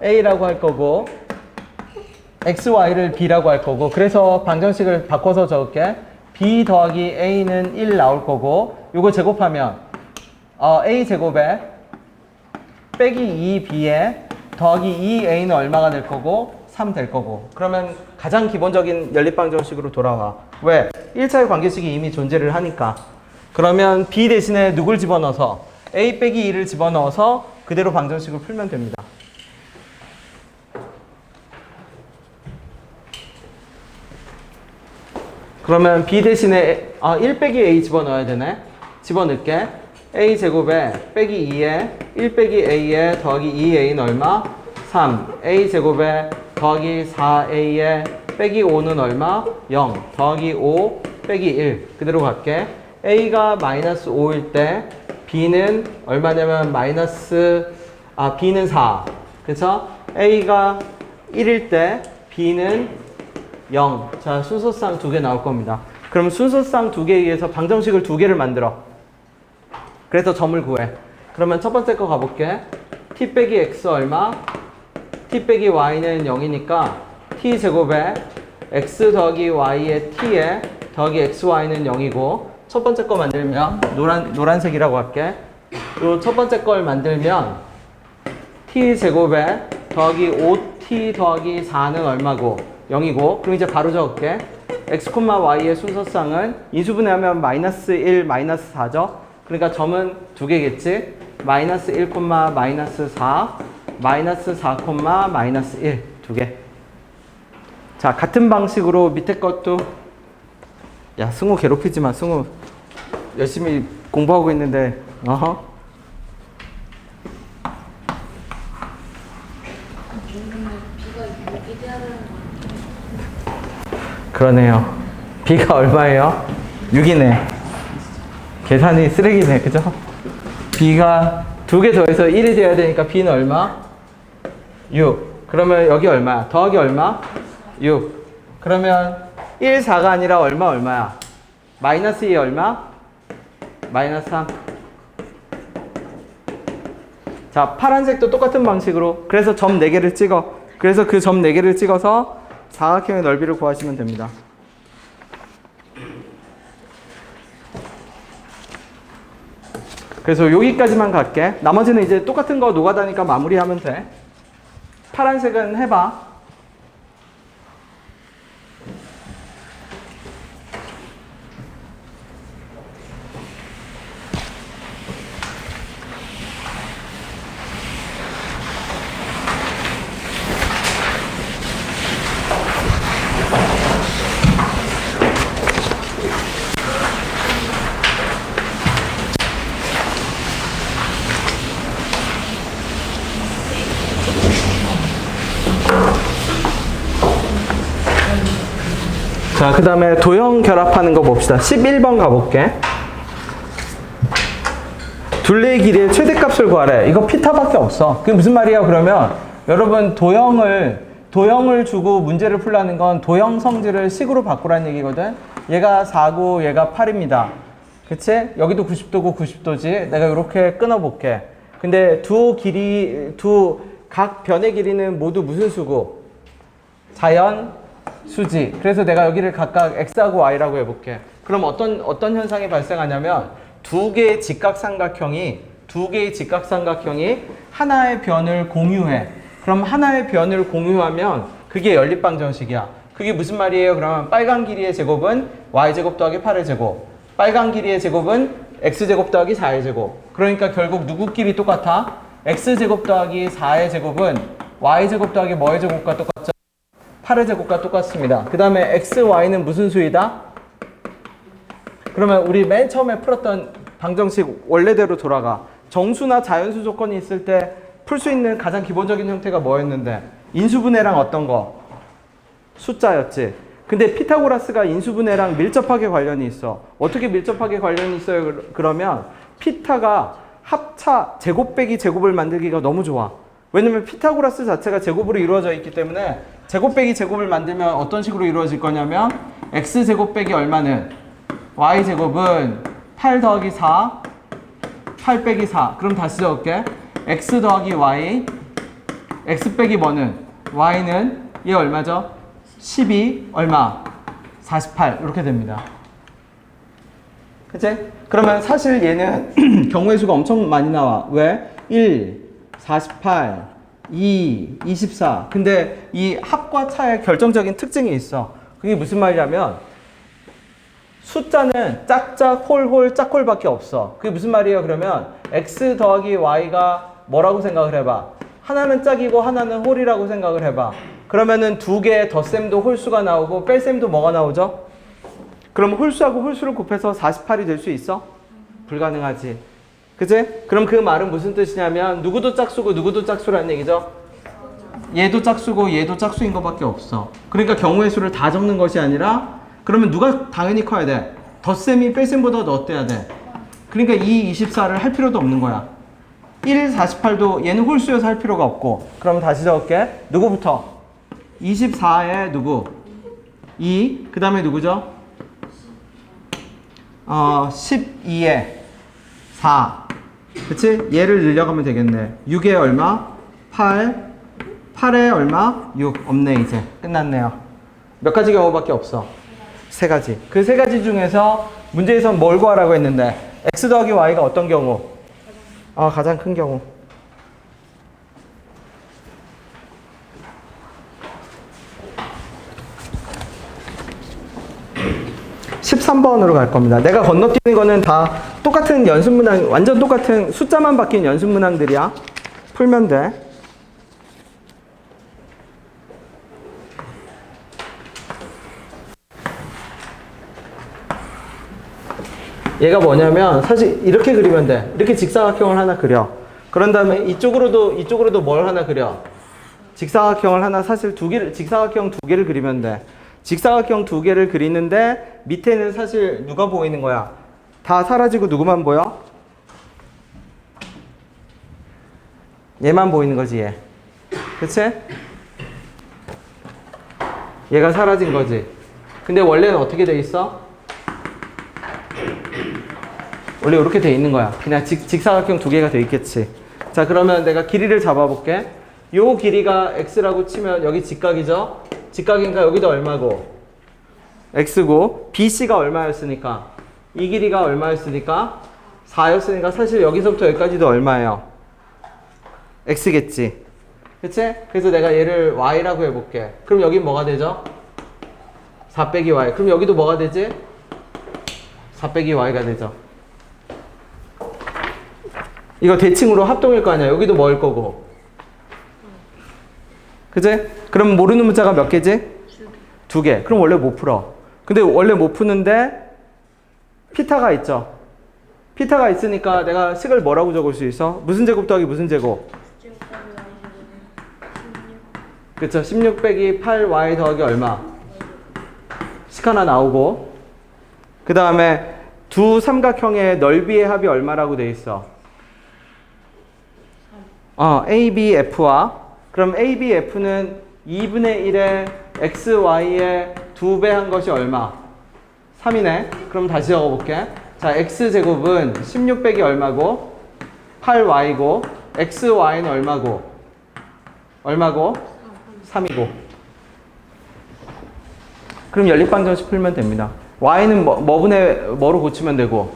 a라고 할 거고 x, y를 b라고 할 거고 그래서 방정식을 바꿔서 적을게. b 더하기 a는 1 나올 거고 요거 제곱하면 a 제곱에 빼기 2b에 더하기 2a는 얼마가 될 거고 3 될 거고. 그러면 가장 기본적인 연립방정식으로 돌아와. 왜? 1차의 관계식이 이미 존재를 하니까. 그러면 b 대신에 누굴 집어넣어서 a 빼기 2를 집어넣어서 그대로 방정식을 풀면 됩니다. 그러면 b 대신에 1 빼기 a 집어넣어야 되네. 집어넣을게. a 제곱에 빼기 2에 1 빼기 a에 더하기 2a는 얼마? 3. a 제곱에 더하기 4a에 빼기 5는 얼마? 0. 더하기 5 빼기 1. 그대로 갈게. a가 마이너스 5일 때 b는 얼마냐면 b는 4. 그쵸? a가 1일 때 b는 0. 자, 순서상 2개 나올 겁니다. 그럼 순서상 2개에 의해서 방정식을 2개를 만들어. 그래서 점을 구해. 그러면 첫 번째 거 가볼게. t 빼기 x 얼마? t 빼기 y는 0이니까 t 제곱에 x 더하기 y의 t에 더하기 xy는 0이고, 첫 번째 거 만들면 노란색이라고 할게. 요 첫 번째 걸 만들면 t 제곱에 더하기 5t 더하기 4는 얼마고? 0이고. 그럼 이제 바로 적을게. x, y의 순서상은 인수분해하면 마이너스 1, 마이너스 4죠. 그러니까 점은 2개겠지. 마이너스 1, 마이너스 4, 마이너스 4, 마이너스 1 2개. 자, 같은 방식으로 밑에 것도. 야, 승우 괴롭히지 마. 승우 열심히 공부하고 있는데. 그러네요. b가 얼마예요? 6이네. 계산이 쓰레기네. 그죠? b가 2개 더해서 1이 돼야 되니까 b는 얼마? 6. 그러면 여기 얼마야? 더하기 얼마? 6. 그러면 1, 4가 아니라 얼마야? 마이너스 2 얼마? 마이너스 3. 자, 파란색도 똑같은 방식으로. 그래서 점 4개를 찍어. 그래서 그 점 4개를 찍어서 사각형의 넓이를 구하시면 됩니다. 그래서 여기까지만 갈게. 나머지는 이제 똑같은 거 노가다니까 마무리하면 돼. 파란색은 해봐. 자, 그 다음에 도형 결합하는 거 봅시다. 11번 가볼게. 둘레의 길이의 최대값을 구하래. 이거 피타밖에 없어. 그게 무슨 말이야? 그러면 여러분 도형을 주고 문제를 풀라는 건 도형 성질을 식으로 바꾸라는 얘기거든. 얘가 4고 얘가 8입니다. 그치? 여기도 90도고 90도지. 내가 이렇게 끊어볼게. 근데 각 변의 길이는 모두 무슨 수고? 자연 수지. 그래서 내가 여기를 각각 x하고 y라고 해볼게. 그럼 어떤 현상이 발생하냐면 두 개의 직각삼각형이 하나의 변을 공유해. 그럼 하나의 변을 공유하면 그게 연립방정식이야. 그게 무슨 말이에요? 그러면 빨간 길이의 제곱은 y제곱 더하기 8의 제곱, 빨간 길이의 제곱은 x제곱 더하기 4의 제곱. 그러니까 결국 누구끼리 똑같아? x제곱 더하기 4의 제곱은 y제곱 더하기 뭐의 제곱과 똑같죠? 8의 제곱과 똑같습니다. 그 다음에 x, y는 무슨 수이다? 그러면 우리 맨 처음에 풀었던 방정식 원래대로 돌아가. 정수나 자연수 조건이 있을 때 풀 수 있는 가장 기본적인 형태가 뭐였는데? 인수분해랑 어떤 거? 숫자였지. 근데 피타고라스가 인수분해랑 밀접하게 관련이 있어. 어떻게 밀접하게 관련이 있어요? 그러면 피타가 합차 제곱 빼기 제곱을 만들기가 너무 좋아. 왜냐면 피타고라스 자체가 제곱으로 이루어져 있기 때문에 제곱 빼기 제곱을 만들면 어떤 식으로 이루어질 거냐면 x제곱 빼기 얼마는? y제곱은 8 더하기 4, 8 빼기 4. 그럼 다시 적을게. x 더하기 y, x 빼기 뭐는? y는 얘 얼마죠? 12 얼마? 48 이렇게 됩니다. 그치? 그러면 사실 얘는 경우의 수가 엄청 많이 나와. 왜? 1, 48, 2, 24. 근데 이 합과 차의 결정적인 특징이 있어. 그게 무슨 말이냐면 숫자는 짝짝 홀홀 짝홀밖에 없어. 그게 무슨 말이에요? 그러면 x 더하기 y가 뭐라고 생각을 해봐. 하나는 짝이고 하나는 홀이라고 생각을 해봐. 그러면은 두 개의 덧셈도 홀수가 나오고 뺄셈도 뭐가 나오죠? 그럼 홀수하고 홀수를 곱해서 48이 될 수 있어? 불가능하지. 그치? 그럼 그 말은 무슨 뜻이냐면 누구도 짝수고 누구도 짝수라는 얘기죠? 얘도 짝수고 얘도 짝수인 것밖에 없어. 그러니까 경우의 수를 다 적는 것이 아니라 그러면 누가 당연히 커야 돼? 덧셈이 뺄셈보다 더 어때야 돼? 그러니까 2, 24를 할 필요도 없는 거야. 1, 48도 얘는 홀수여서 할 필요가 없고. 그럼 다시 적을게. 누구부터? 24에 누구? 2. 그 다음에 누구죠? 12에 4. 그치? 얘를 늘려가면 되겠네. 6에 얼마? 8. 8에 얼마? 6. 없네 이제. 끝났네요. 몇 가지 경우밖에 없어? 세 가지. 그 세 가지 중에서 문제에선 뭘 구하라고 했는데 x 더하기 y가 어떤 경우? 가장 큰 경우. 13번으로 갈 겁니다. 내가 건너뛰는 거는 다 똑같은 연습문항, 완전 똑같은 숫자만 바뀐 연습문항들이야. 풀면 돼. 얘가 뭐냐면 사실 이렇게 그리면 돼. 이렇게 직사각형을 하나 그려. 그런 다음에 이쪽으로도 뭘 하나 그려. 직사각형을 하나 사실 직사각형 두 개를 그리면 돼. 직사각형 두 개를 그리는데 밑에는 사실 누가 보이는 거야? 다 사라지고 누구만 보여? 얘만 보이는 거지 얘. 그치? 얘가 사라진 거지. 근데 원래는 어떻게 돼 있어? 원래 이렇게 돼 있는 거야. 그냥 직사각형 두 개가 돼 있겠지. 자, 그러면 내가 길이를 잡아볼게. 요 길이가 x라고 치면 여기 직각이죠? 직각이니까 여기도 얼마고? x고 BC가 얼마였으니까? 이 길이가 얼마였으니까? 4였으니까 사실 여기서부터 여기까지도 얼마예요? x겠지. 그치? 그래서 내가 얘를 y라고 해볼게. 그럼 여긴 뭐가 되죠? 4 빼기 y. 그럼 여기도 뭐가 되지? 4 빼기 y가 되죠. 이거 대칭으로 합동일 거 아니야. 여기도 뭐일 거고. 그치? 그럼 모르는 문자가 몇 개지? 2개. 그럼 원래 못 풀어. 근데 원래 못 푸는데 피타가 있죠. 피타가 있으니까 내가 식을 뭐라고 적을 수 있어? 무슨 제곱 더하기 무슨 제곱? 그쵸. 16 빼기 8y 더하기 얼마? 식 하나 나오고. 그 다음에 두 삼각형의 넓이의 합이 얼마라고 돼 있어? ABF와 그럼 ABF는 2분의 1의 XY의 2배 한 것이 얼마? 3이네. 그럼 다시 적어볼게. 자, X제곱은 16 빼기 얼마고? 8Y고 XY는 얼마고? 얼마고? 3이고. 그럼 연립방정식 풀면 됩니다. Y는 뭐로 고치면 되고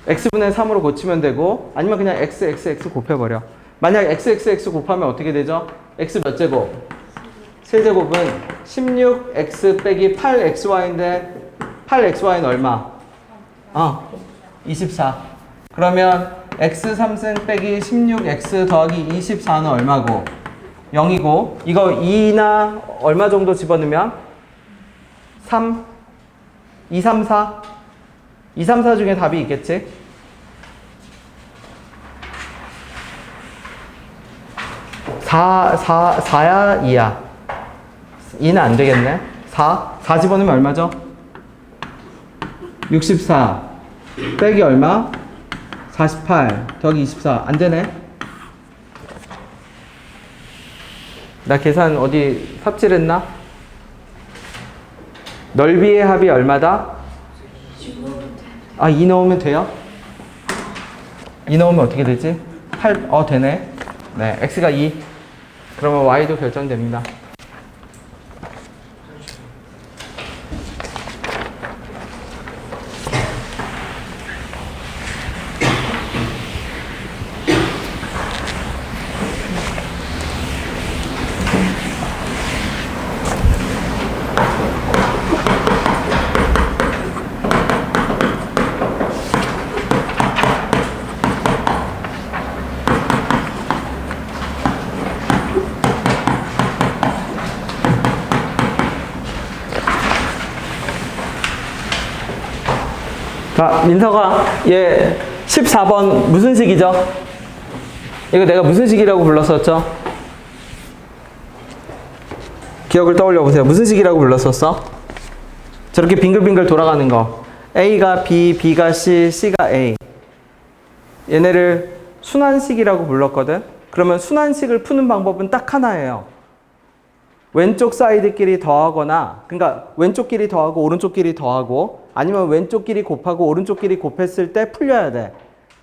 X분의 3으로 고치면 되고 아니면 그냥 X 곱해버려. 만약 x 곱하면 어떻게 되죠? x 몇 제곱? 세제곱은 16x 빼기 8xy인데 8xy는 얼마? 24. 그러면 x 3승 빼기 16x 더하기 24는 얼마고? 0이고 이거 2나 얼마 정도 집어넣으면? 3? 2, 3, 4? 2, 3, 4 중에 답이 있겠지? 4야 2야 2는 안 되겠네. 4 집어넣으면 얼마죠? 64 빼기 얼마? 48 더하기 24 안 되네. 나 계산 어디 삽질했나? 넓이의 합이 얼마다? 2 넣으면 돼요? 2 넣으면 어떻게 되지? 8 되네. 네, x가 2. 그러면 y도 결정됩니다. 자, 민서가 얘 14번 무슨 식이죠? 이거 내가 무슨 식이라고 불렀었죠? 기억을 떠올려 보세요. 무슨 식이라고 불렀었어? 저렇게 빙글빙글 돌아가는 거. A가 B, B가 C, C가 A. 얘네를 순환식이라고 불렀거든. 그러면 순환식을 푸는 방법은 딱 하나예요. 왼쪽 사이드끼리 더하거나, 그러니까 왼쪽끼리 더하고 오른쪽끼리 더하고, 아니면 왼쪽끼리 곱하고 오른쪽끼리 곱했을 때 풀려야 돼.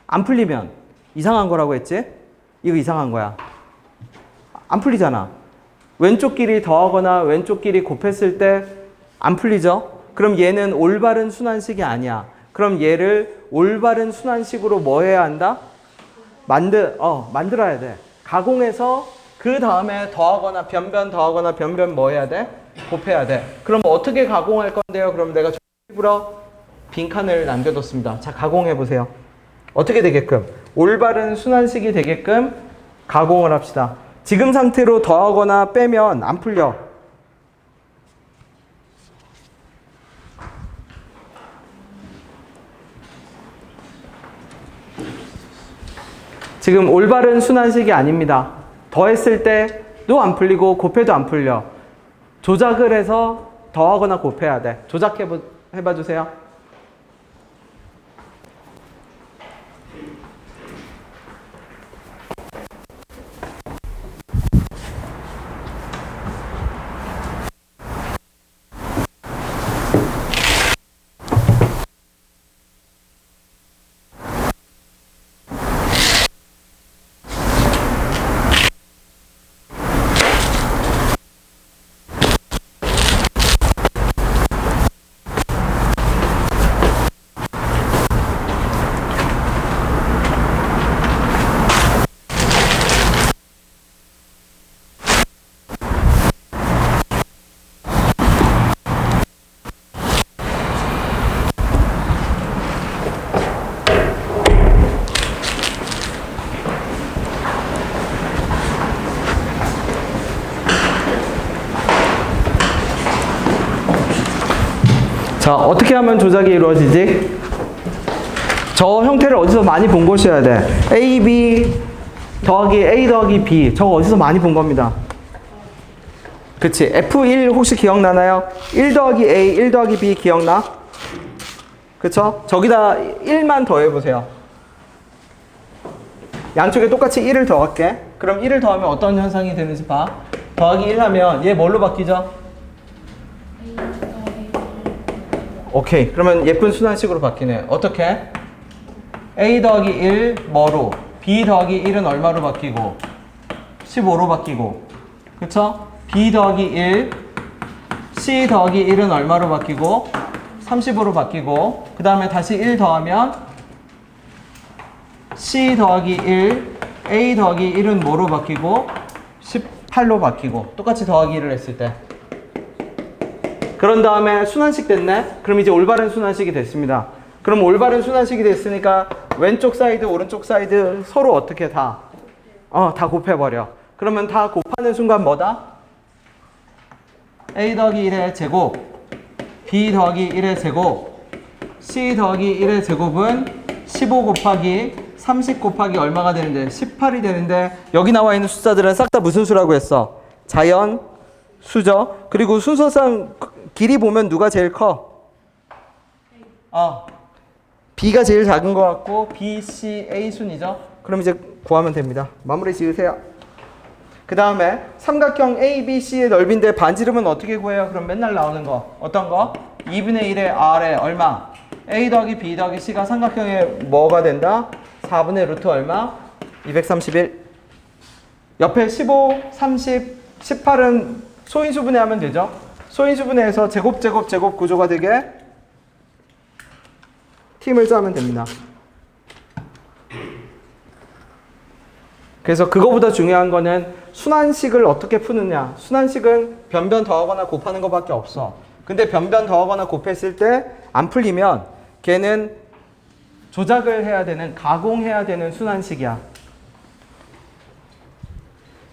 안 풀리면 이상한 거라고 했지? 이거 이상한 거야. 안 풀리잖아. 왼쪽끼리 더하거나 왼쪽끼리 곱했을 때 안 풀리죠? 그럼 얘는 올바른 순환식이 아니야. 그럼 얘를 올바른 순환식으로 뭐 해야 한다? 만들어야 돼. 가공해서 그 다음에 더하거나 더하거나 변변 뭐 해야 돼? 곱해야 돼. 그럼 어떻게 가공할 건데요? 그럼 내가 일부러 빈칸을 남겨뒀습니다. 자, 가공해 보세요. 어떻게 되게끔? 올바른 순환식이 되게끔 가공을 합시다. 지금 상태로 더하거나 빼면 안 풀려. 지금 올바른 순환식이 아닙니다. 더했을 때도 안 풀리고 곱해도 안 풀려. 조작을 해서 더하거나 곱해야 돼. 조작해봐 주세요. 자, 어떻게 하면 조작이 이루어지지? 저 형태를 어디서 많이 본 것이어야 돼. AB 더하기 A 더하기 B. 저거 어디서 많이 본 겁니다. 그치? F1 혹시 기억나나요? 1 더하기 A, 1 더하기 B 기억나? 그쵸? 저기다 1만 더해보세요. 양쪽에 똑같이 1을 더할게. 그럼 1을 더하면 어떤 현상이 되는지 봐. 더하기 1 하면 얘 뭘로 바뀌죠? 오케이. 그러면 예쁜 순환식으로 바뀌네. 어떻게? A 더하기 1 뭐로? B 더하기 1은 얼마로 바뀌고? 15로 바뀌고. 그쵸? B 더하기 1 C 더하기 1은 얼마로 바뀌고? 30으로 바뀌고. 그 다음에 다시 1 더하면 C 더하기 1 A 더하기 1은 뭐로 바뀌고? 18로 바뀌고. 똑같이 더하기 1을 했을 때. 그런 다음에 순환식 됐네? 그럼 이제 올바른 순환식이 됐습니다. 그럼 올바른 순환식이 됐으니까 왼쪽 사이드, 오른쪽 사이드 서로 어떻게 다 곱해버려. 그러면 다 곱하는 순간 뭐다? A 더하기 1의 제곱, B 더하기 1의 제곱, C 더하기 1의 제곱은 15 곱하기 30 곱하기 얼마가 되는데? 18이 되는데 여기 나와 있는 숫자들은 싹 다 무슨 수라고 했어? 자연 수죠. 그리고 순서상 길이 보면 누가 제일 커? B가 제일 작은 것 같고 B, C, A 순이죠. 그럼 이제 구하면 됩니다. 마무리 지으세요. 그 다음에 삼각형 A, B, C의 넓이인데 반지름은 어떻게 구해요? 그럼 맨날 나오는 거. 어떤 거? 2분의 1의 R에 얼마? A 더하기 B 더하기 C가 삼각형의 뭐가 된다? 4분의 루트 얼마? 231. 옆에 15, 30, 18은 소인수분해하면 되죠. 소인수분해해서 제곱 구조가 되게 팀을 짜면 됩니다. 그래서 그거보다 중요한 거는 순환식을 어떻게 푸느냐. 순환식은 변변 더하거나 곱하는 것밖에 없어. 근데 변변 더하거나 곱했을 때 안 풀리면 걔는 조작을 해야 되는, 가공해야 되는 순환식이야.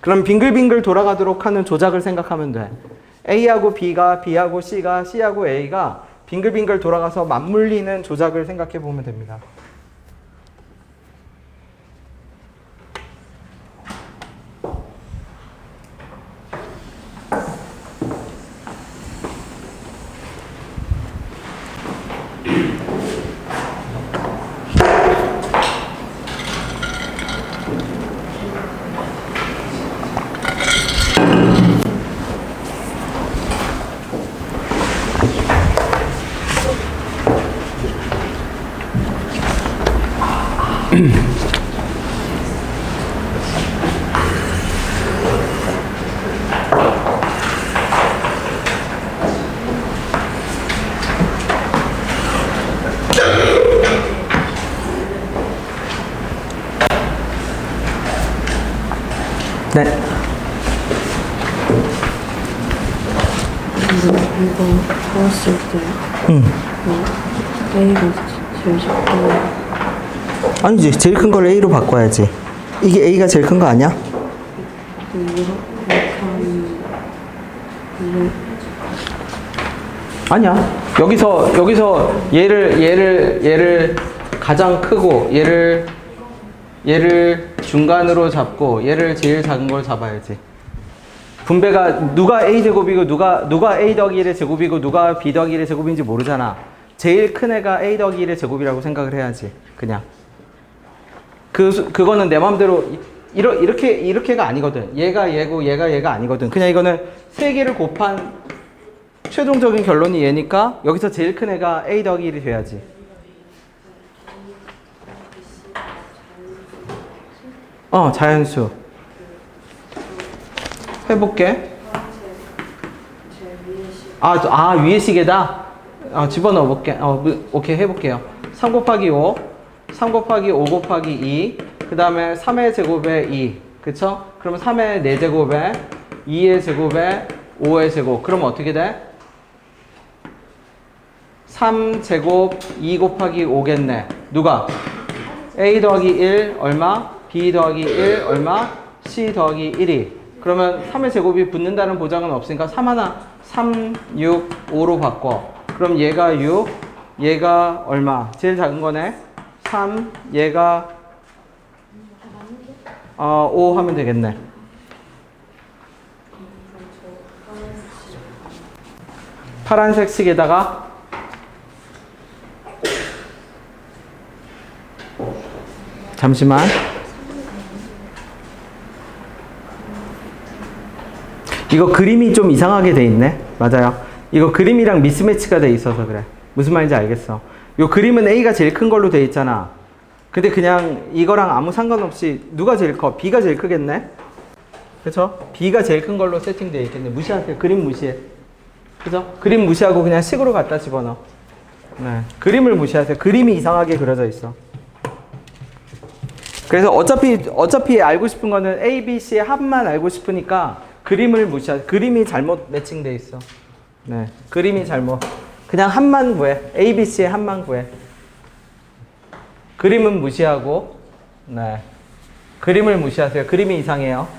그럼 빙글빙글 돌아가도록 하는 조작을 생각하면 돼. A하고 B가, B하고 C가, C하고 A가 빙글빙글 돌아가서 맞물리는 조작을 생각해 보면 됩니다. 네. 이거 보았을 때 A가 제일 작고 아니지, 제일 큰 걸 A로 바꿔야지. 이게 A가 제일 큰 거 아니야? 이렇게 하면 아니야. 여기서 얘를 가장 크고 얘를 중간으로 잡고 얘를 제일 작은 걸 잡아야지. 분배가 누가 A 제곱이고 누가 A 더하기 1의 제곱이고 누가 B 더하기 1의 제곱인지 모르잖아. 제일 큰 애가 A 더하기 1의 제곱이라고 생각을 해야지. 그냥. 그거는 내 마음대로 이렇게가 아니거든. 얘가 얘고 얘가 아니거든. 그냥 이거는 세 개를 곱한 최종적인 결론이 얘니까 여기서 제일 큰 애가 A 더하기 1이 돼야지. 자연수. 해볼게. 위에 시계다? 집어넣어 볼게. 오케이, 해볼게요. 3 곱하기 5, 3 곱하기 5 곱하기 2, 그 다음에 3의 제곱에 2. 그쵸? 그러면 3의 4제곱에 2의 제곱에 5의 제곱. 그럼 어떻게 돼? 3제곱 2 곱하기 5겠네. 누가? A 더하기 1 얼마? B 더하기 1 얼마? C 더하기 1이. 그러면 3의 제곱이 붙는다는 보장은 없으니까 3, 6, 5로 바꿔. 그럼 얘가 6, 얘가 얼마? 제일 작은 거네. 3, 얘가 5 하면 되겠네. 파란색 식에다가 잠시만. 이거 그림이 좀 이상하게 돼 있네. 맞아요. 이거 그림이랑 미스매치가 돼 있어서 그래. 무슨 말인지 알겠어. 이 그림은 A가 제일 큰 걸로 돼 있잖아. 근데 그냥 이거랑 아무 상관없이 누가 제일 커? B가 제일 크겠네? 그쵸? B가 제일 큰 걸로 세팅되어 있겠네. 무시하세요. 그림 무시해. 그죠? 그림 무시하고 그냥 식으로 갖다 집어넣어. 네. 그림을 무시하세요. 그림이 이상하게 그려져 있어. 그래서 어차피 알고 싶은 거는 A, B, C의 합만 알고 싶으니까 그림을 무시하세요. 그림이 잘못 매칭돼 있어. 네. 그림이 잘못. 그냥 합만 구해. A, B, C의 합만 구해. 그림은 무시하고, 네. 그림을 무시하세요. 그림이 이상해요.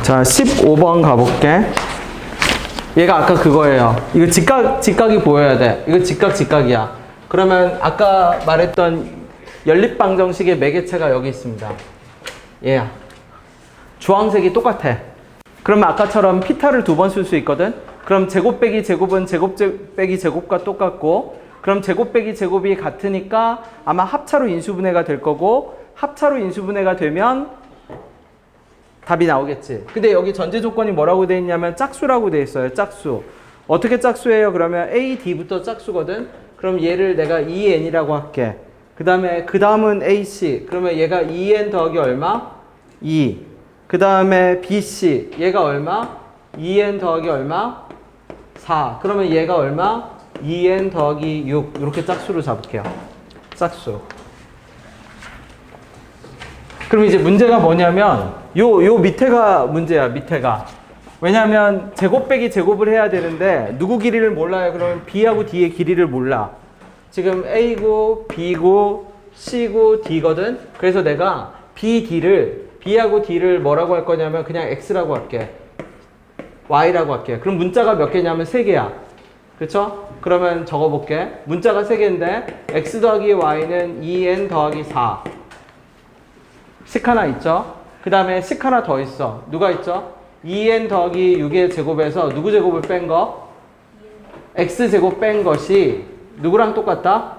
자, 15번 가볼게. 얘가 아까 그거예요. 이거 직각이 보여야 돼. 이거 직각이야. 그러면 아까 말했던 연립방정식의 매개체가 여기 있습니다. 얘야. 주황색이 똑같아. 그러면 아까처럼 피타를 2번 쓸 수 있거든. 그럼 제곱 빼기 제곱은 제곱 빼기 제곱과 똑같고, 그럼 제곱 빼기 제곱이 같으니까 아마 합차로 인수분해가 될 거고, 합차로 인수분해가 되면 답이 나오겠지. 근데 여기 전제 조건이 뭐라고 돼 있냐면 짝수라고 돼 있어요. 짝수. 어떻게 짝수예요? 그러면 A, D부터 짝수거든. 그럼 얘를 내가 2n이라고 할게. 그 다음은 AC. 그러면 얘가 2n 더하기 얼마? 2. 그 다음에 BC. 얘가 얼마? 2n 더하기 얼마? 4. 그러면 얘가 얼마? 2n 더하기 6. 이렇게 짝수로 잡을게요. 짝수. 그럼 이제 문제가 뭐냐면 요 밑에가 문제야. 밑에가 왜냐하면 제곱 빼기 제곱을 해야 되는데 누구 길이를 몰라요? 그러면 B하고 D의 길이를 몰라. 지금 A고 B고 C고 D거든. 그래서 내가 B하고 D를 뭐라고 할 거냐면 그냥 X라고 할게. Y라고 할게. 그럼 문자가 몇 개냐면 3개야. 그쵸? 그러면 적어볼게. 문자가 3개인데 X 더하기 Y는 2N 더하기 4. 식 하나 있죠? 그 다음에 식 하나 더 있어. 누가 있죠? 2N 더하기 6의 제곱에서 누구 제곱을 뺀 거? X제곱 뺀 것이 누구랑 똑같다?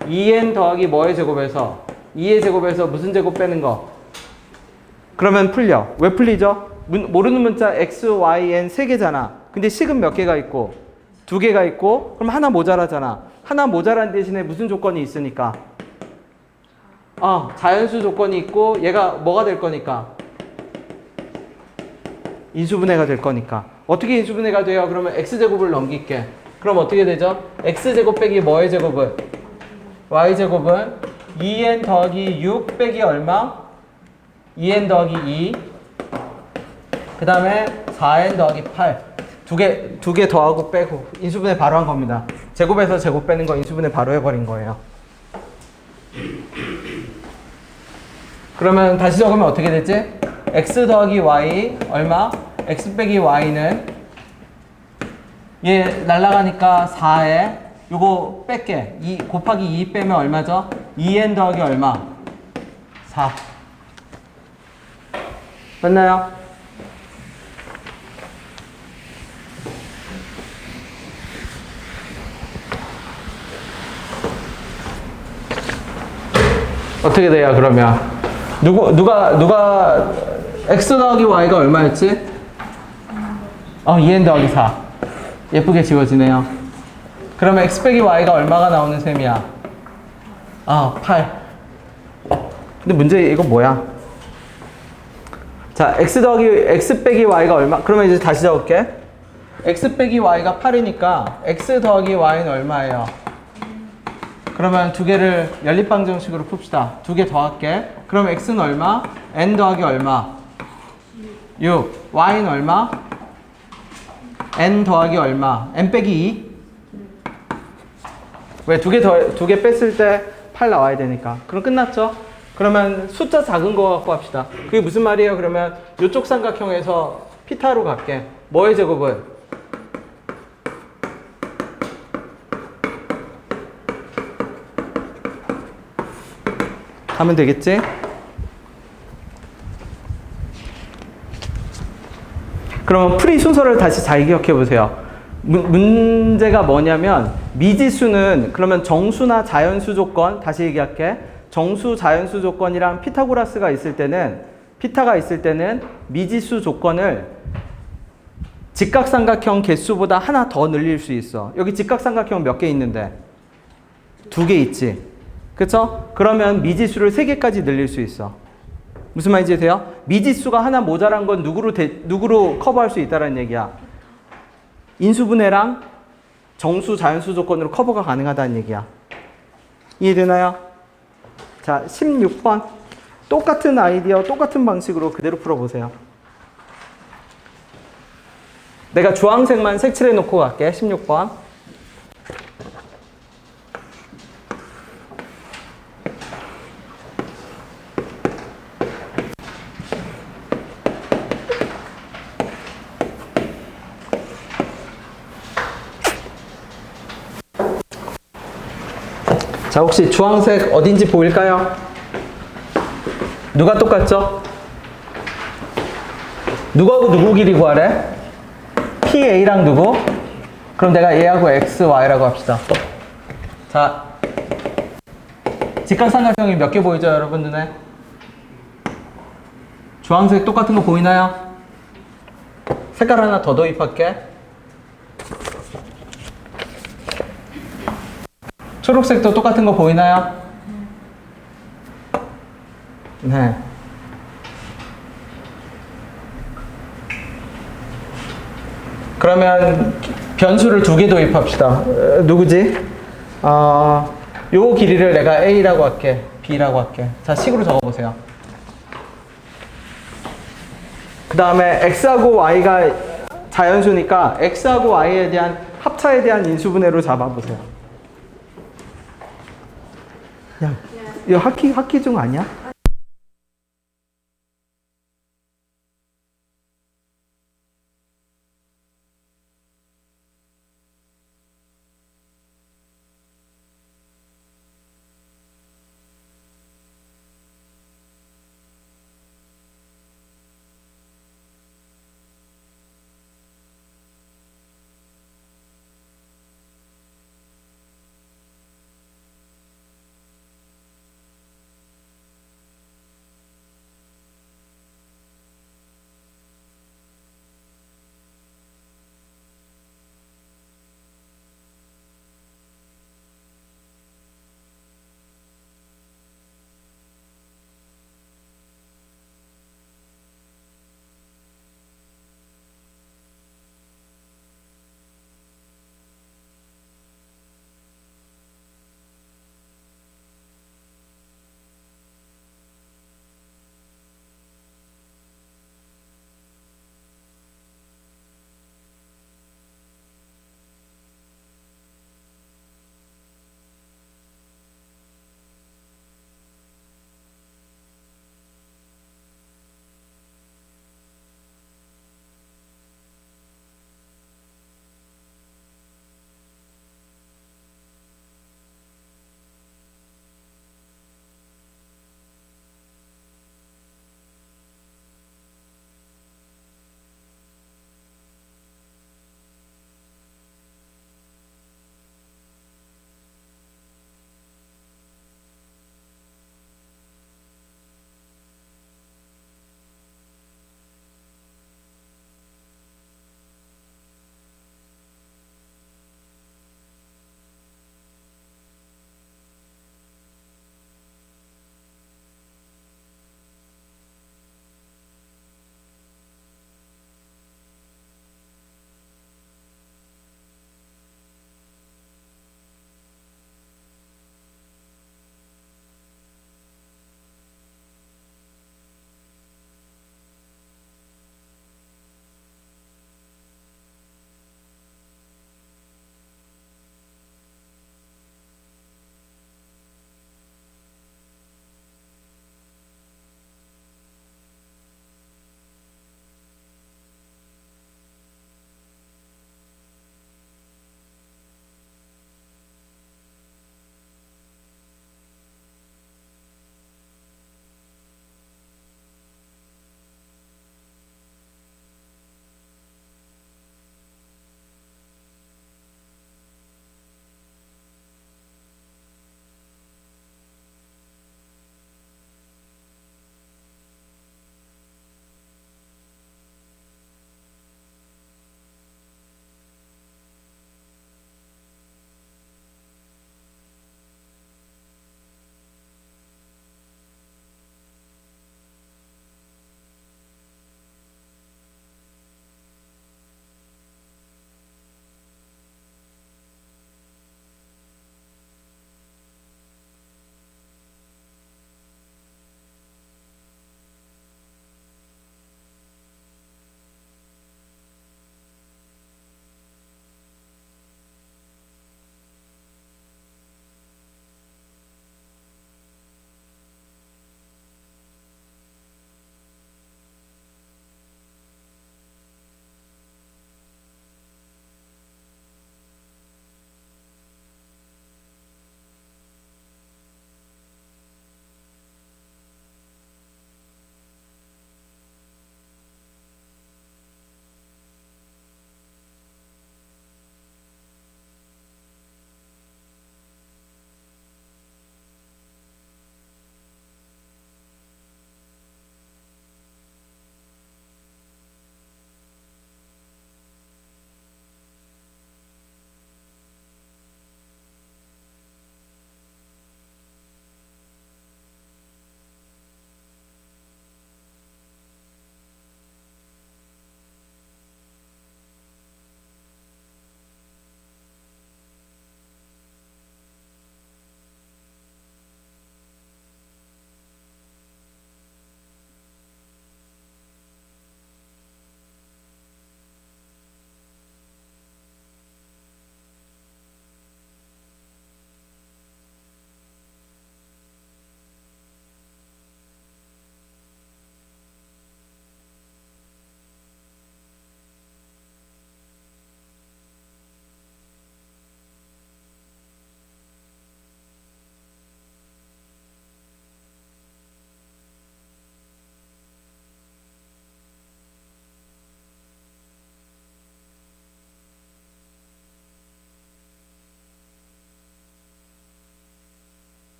2N 더하기 뭐의 제곱에서? 2의 제곱에서 무슨 제곱 빼는 거? 그러면 풀려. 왜 풀리죠? 모르는 문자 X, Y, N 3개잖아. 근데 식은 몇 개가 있고? 2개가 있고, 그럼 하나 모자라잖아. 하나 모자란 대신에 무슨 조건이 있으니까? 자연수 조건이 있고, 얘가 뭐가 될 거니까? 인수분해가 될 거니까. 어떻게 인수분해가 돼요? 그러면 X제곱을 넘길게. 그럼 어떻게 되죠? X제곱 빼기 뭐의 제곱은? Y제곱은 2N 더하기 6 빼기 얼마? 2N 더하기 2. 그 다음에 4N 더하기 8. 두 개 더하고 빼고. 인수분해 바로 한 겁니다. 제곱에서 제곱 빼는 거 인수분해 바로 해버린 거예요. 그러면 다시 적으면 어떻게 되지? X 더하기 Y 얼마? X 빼기 Y는 얘 날라가니까 4에 요거 뺄게. 2 곱하기 2 빼면 얼마죠? 2N 더하기 얼마? 4. 맞나요? 어떻게 돼요, 그러면? 누가, X 더하기 Y가 얼마였지? 2N 더하기 4. 예쁘게 지워지네요. 그러면 X 빼기 Y가 얼마가 나오는 셈이야? 8. 근데 문제 이거 뭐야? 자, X 빼기 Y가 얼마? 그러면 이제 다시 적을게. X 빼기 Y가 8이니까 X 더하기 Y는 얼마예요? 그러면 두 개를 연립방정식으로 풉시다. 두 개 더할게. 그럼 X는 얼마? N 더하기 얼마? 6. Y는 얼마? N 더하기 얼마? N 빼기 2? 왜? 두 개 뺐을 때 8 나와야 되니까. 그럼 끝났죠? 그러면 숫자 작은 거 갖고 합시다. 그게 무슨 말이에요? 그러면 이쪽 삼각형에서 피타로 갈게. 뭐의 제곱은? 하면 되겠지? 그러면 풀이 순서를 다시 잘 기억해 보세요. 문제가 뭐냐면 미지수는 그러면 정수나 자연수 조건, 다시 얘기할게. 정수, 자연수 조건이랑 피타고라스가 있을 때는, 피타가 있을 때는 미지수 조건을 직각삼각형 개수보다 하나 더 늘릴 수 있어. 여기 직각삼각형 몇 개 있는데? 2개 있지. 그쵸? 그러면 미지수를 3개까지 늘릴 수 있어. 무슨 말인지 돼요? 미지수가 하나 모자란 건 누구로 커버할 수 있다는 얘기야? 인수분해랑 정수, 자연수 조건으로 커버가 가능하다는 얘기야. 이해되나요? 자, 16번. 똑같은 아이디어, 똑같은 방식으로 그대로 풀어보세요. 내가 주황색만 색칠해 놓고 갈게. 16번. 자, 혹시 주황색 어딘지 보일까요? 누가 똑같죠? 누구하고 누구 길이 구하래? PA랑 누구? 그럼 내가 A하고 X, Y라고 합시다. 자, 직각삼각형이 몇 개 보이죠, 여러분 눈에? 주황색 똑같은 거 보이나요? 색깔 하나 더 도입할게. 초록색도 똑같은 거 보이나요? 네. 그러면 변수를 2개 도입합시다. 누구지? 요 길이를 내가 A라고 할게. B라고 할게. 자, 식으로 적어보세요. 그 다음에 x하고 y가 자연수니까 x하고 y에 대한 합차에 대한 인수분해로 잡아보세요. 야, 이거 학기 중 아니야?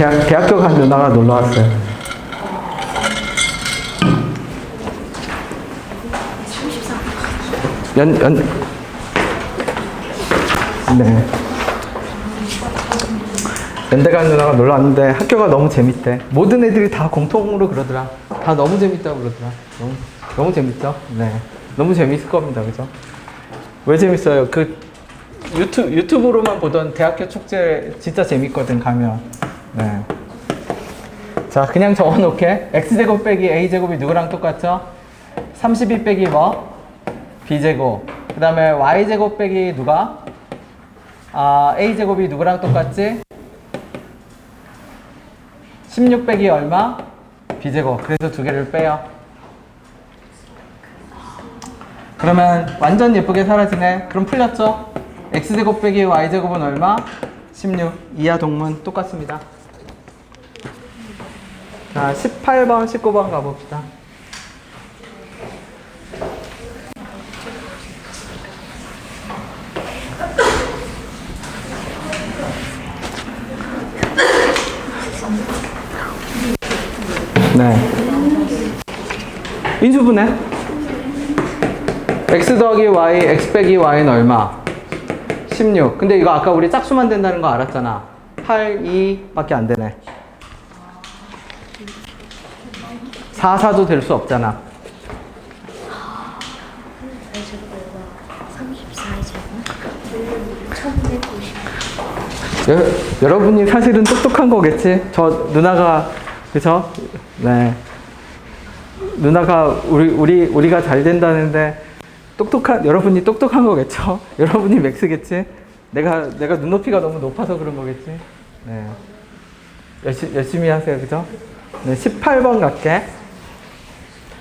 대학교 간 누나가 놀러 왔어요. 네. 연대 간 누나가 놀러 왔는데 학교가 너무 재밌대. 모든 애들이 다 공통으로 그러더라. 다 너무 재밌다고 그러더라. 너무 재밌죠? 네. 너무 재밌을 겁니다. 그죠? 왜 재밌어요? 그 유튜브로만 보던 대학교 축제 진짜 재밌거든, 가면. 네. 자, 그냥 적어 놓게. x제곱 빼기 a제곱이 누구랑 똑같죠? 32 빼기 뭐? b제곱. 그 다음에 y제곱 빼기 누가? a제곱이 누구랑 똑같지? 16 빼기 얼마? b제곱. 그래서 두 개를 빼요. 그러면 완전 예쁘게 사라지네. 그럼 풀렸죠? x제곱 빼기 y제곱은 얼마? 16. 이하 동문 똑같습니다. 자, 18번, 19번 가봅시다. 네. 인수분해. x 더하기 y, x 빼기 y는 얼마? 16. 근데 이거 아까 우리 짝수만 된다는 거 알았잖아. 8, 2밖에 안 되네. 4, 4도 될 수 없잖아. 34제곱 여러분이 사실은 똑똑한 거겠지? 저 누나가, 그쵸? 네. 누나가 우리가 잘 된다는데 여러분이 똑똑한 거겠죠? 여러분이 맥스겠지? 내가 눈높이가 너무 높아서 그런 거겠지? 네. 열심히 하세요. 그죠? 네, 18번 갈게.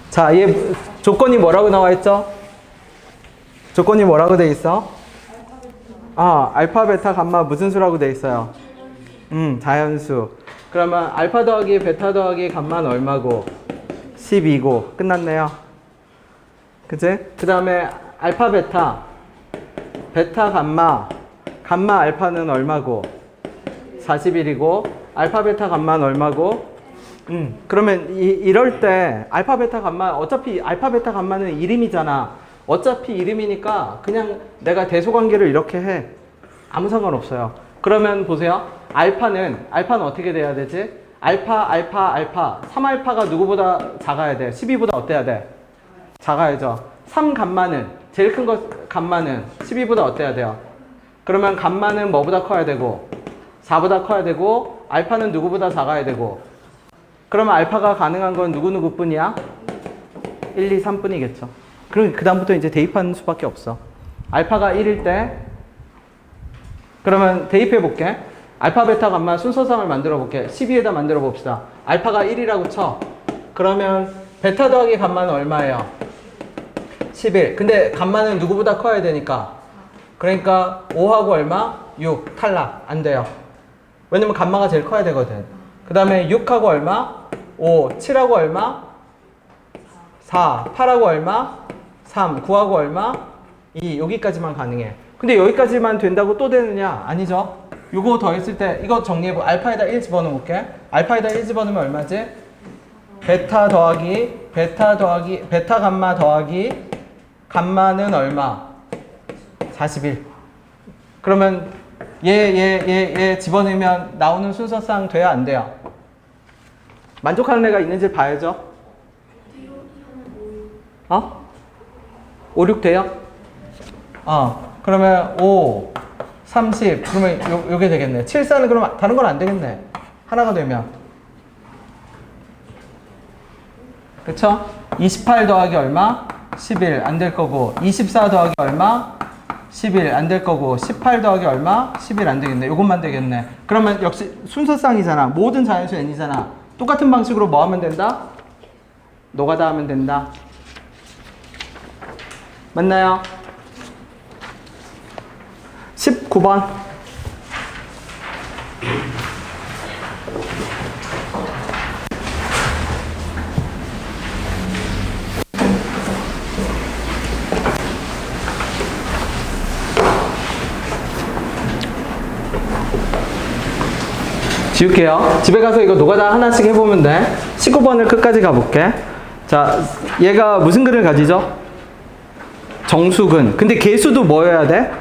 자, 얘 조건이 뭐라고 나와 있죠? 조건이 뭐라고 돼 있어? 알파, 베타, 감마 무슨 수라고 돼 있어요? 자연수. 그러면 알파 더하기 베타 더하기 감마는 얼마고? 12고. 끝났네요. 그치? 그 다음에 알파 베타, 베타 감마, 감마 알파는 얼마고? 41이고, 알파 베타 감마는 얼마고? 그러면 이럴 때 알파 베타 감마, 어차피 알파 베타 감마는 이름이잖아. 어차피 이름이니까 그냥 내가 대소관계를 이렇게 해. 아무 상관없어요. 그러면 보세요. 알파는 어떻게 돼야 되지? 알파. 3알파가 누구보다 작아야 돼? 12보다 어때야 돼? 작아야죠. 3 감마는, 제일 큰 거 감마는 12보다 어때야 돼요? 그러면 감마는 뭐보다 커야 되고? 4보다 커야 되고, 알파는 누구보다 작아야 되고. 그러면 알파가 가능한 건 누구 뿐이야? 1, 2, 3 뿐이겠죠. 그럼 그 다음부터 이제 대입하는 수밖에 없어. 알파가 1일 때, 그러면 대입해 볼게. 알파, 베타, 감마 순서상을 만들어 볼게. 12에다 만들어 봅시다. 알파가 1이라고 쳐. 그러면 베타 더하기 감마는 얼마예요? 11. 근데 감마는 누구보다 커야 되니까. 그러니까 5하고 얼마? 6. 탈락. 안 돼요. 왜냐면 감마가 제일 커야 되거든. 그 다음에 6하고 얼마? 5. 7하고 얼마? 4. 8하고 얼마? 3. 9하고 얼마? 2. 여기까지만 가능해. 근데 여기까지만 된다고 또 되느냐? 아니죠. 요거 더했을 때 이거 정리해보. 알파에다 1 집어넣을게. 알파에다 1 집어넣으면 얼마지? 베타 감마 더하기 감마는 얼마? 41. 그러면 얘 집어넣으면 나오는 순서상 돼야 안 돼요? 만족하는 애가 있는지 봐야죠. 5, 6 돼요? 그러면 5, 30. 그러면 요게 되겠네. 7, 4는 그럼 다른 건 안 되겠네. 하나가 되면. 그쵸? 28 더하기 얼마? 11 안 될 거고. 24 더하기 얼마? 11 안 될 거고. 18 더하기 얼마? 11 안 되겠네. 요것만 되겠네. 그러면 역시 순서상이잖아. 모든 자연수 n이잖아. 똑같은 방식으로 뭐 하면 된다? 노가다 하면 된다. 맞나요? 19번. 지울게요. 집에 가서 이거 노가다 하나씩 해보면 돼. 19번을 끝까지 가볼게. 자, 얘가 무슨 근을 가지죠? 정수근. 근데 개수도 뭐여야 돼?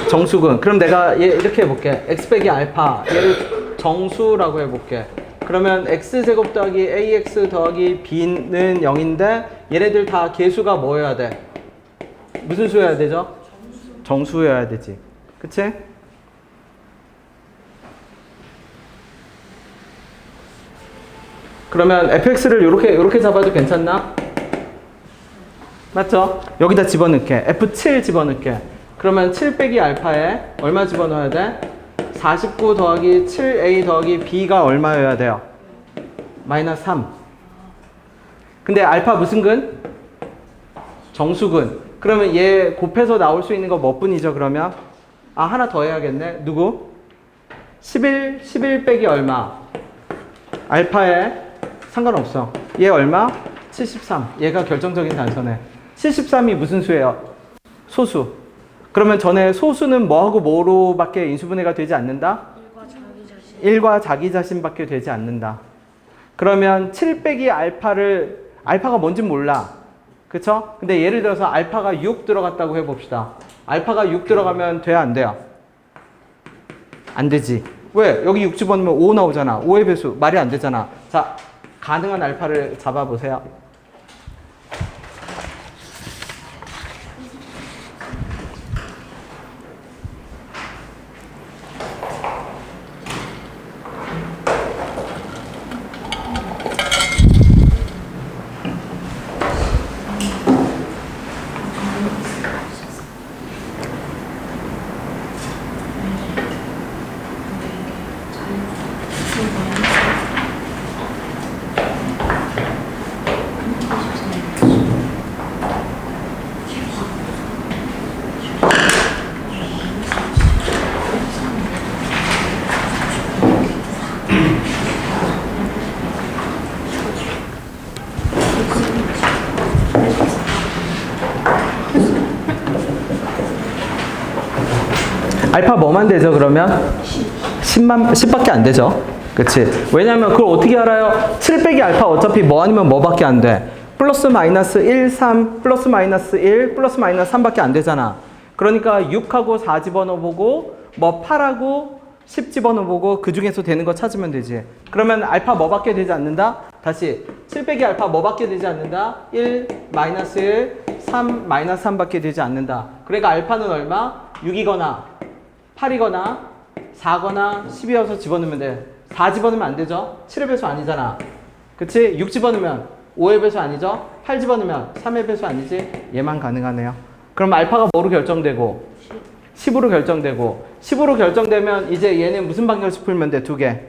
정수근. 그럼 내가 얘 이렇게 해볼게. x 빼기 알파. 얘를 정수라고 해볼게. 그러면 x제곱 더하기 ax 더하기 b는 0인데 얘네들 다 개수가 뭐여야 돼? 무슨 수여야 되죠? 정수여야 되지. 그치? 그러면 fx를 요렇게 잡아도 괜찮나? 맞죠? 여기다 집어넣게. f7 집어넣게. 그러면 7 빼기 알파에 얼마 집어넣어야 돼? 49 더하기 7a 더하기 b가 얼마여야 돼요? 마이너스 3. 근데 알파 무슨 근? 정수근. 그러면 얘 곱해서 나올 수 있는 거 몇 분이죠, 그러면? 아, 하나 더 해야겠네. 누구? 11 빼기 얼마? 알파에 상관없어. 얘 얼마? 73. 얘가 결정적인 단서네. 73이 무슨 수예요? 소수. 그러면 전에 소수는 뭐하고 뭐로밖에 인수분해가 되지 않는다? 1과 자기 자신밖에 되지 않는다. 그러면 7 빼기 알파가 뭔진 몰라. 그쵸? 근데 예를 들어서 알파가 6 들어갔다고 해봅시다. 알파가 6 들어가면 돼야 안 돼요? 안 되지. 왜? 여기 6 집어넣으면 5 나오잖아. 5의 배수. 말이 안 되잖아. 자, 가능한 알파를 잡아보세요. 알파 뭐만 되죠, 그러면? 10밖에 안 되죠. 그치? 왜냐면 그걸 어떻게 알아요? 7 빼기 알파 어차피 뭐 아니면 뭐밖에 안 돼? 플러스 마이너스 1, 3, 플러스 마이너스 1, 플러스 마이너스 3밖에 안 되잖아. 그러니까 6하고 4 집어넣어보고 뭐 8하고 10 집어넣어보고 그 중에서 되는 거 찾으면 되지. 그러면 알파 뭐밖에 되지 않는다? 다시 7 빼기 알파 뭐밖에 되지 않는다? 1, 마이너스 1, 3, 마이너스 3밖에 되지 않는다. 그러니까 알파는 얼마? 6이거나 8이거나 4거나 10이어서 집어넣으면 돼. 4 집어넣으면 안 되죠? 7의 배수 아니잖아. 그치? 6 집어넣으면 5의 배수 아니죠? 8 집어넣으면 3의 배수 아니지? 얘만 가능하네요. 그럼 알파가 뭐로 결정되고? 10으로 결정되고 10으로 결정되면 이제 얘는 무슨 방정식 풀면 돼? 두 개.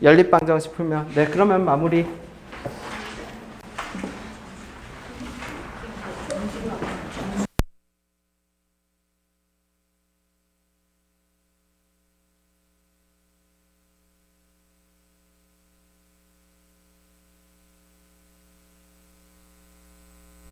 연립방정식 풀면. 네, 그러면 마무리.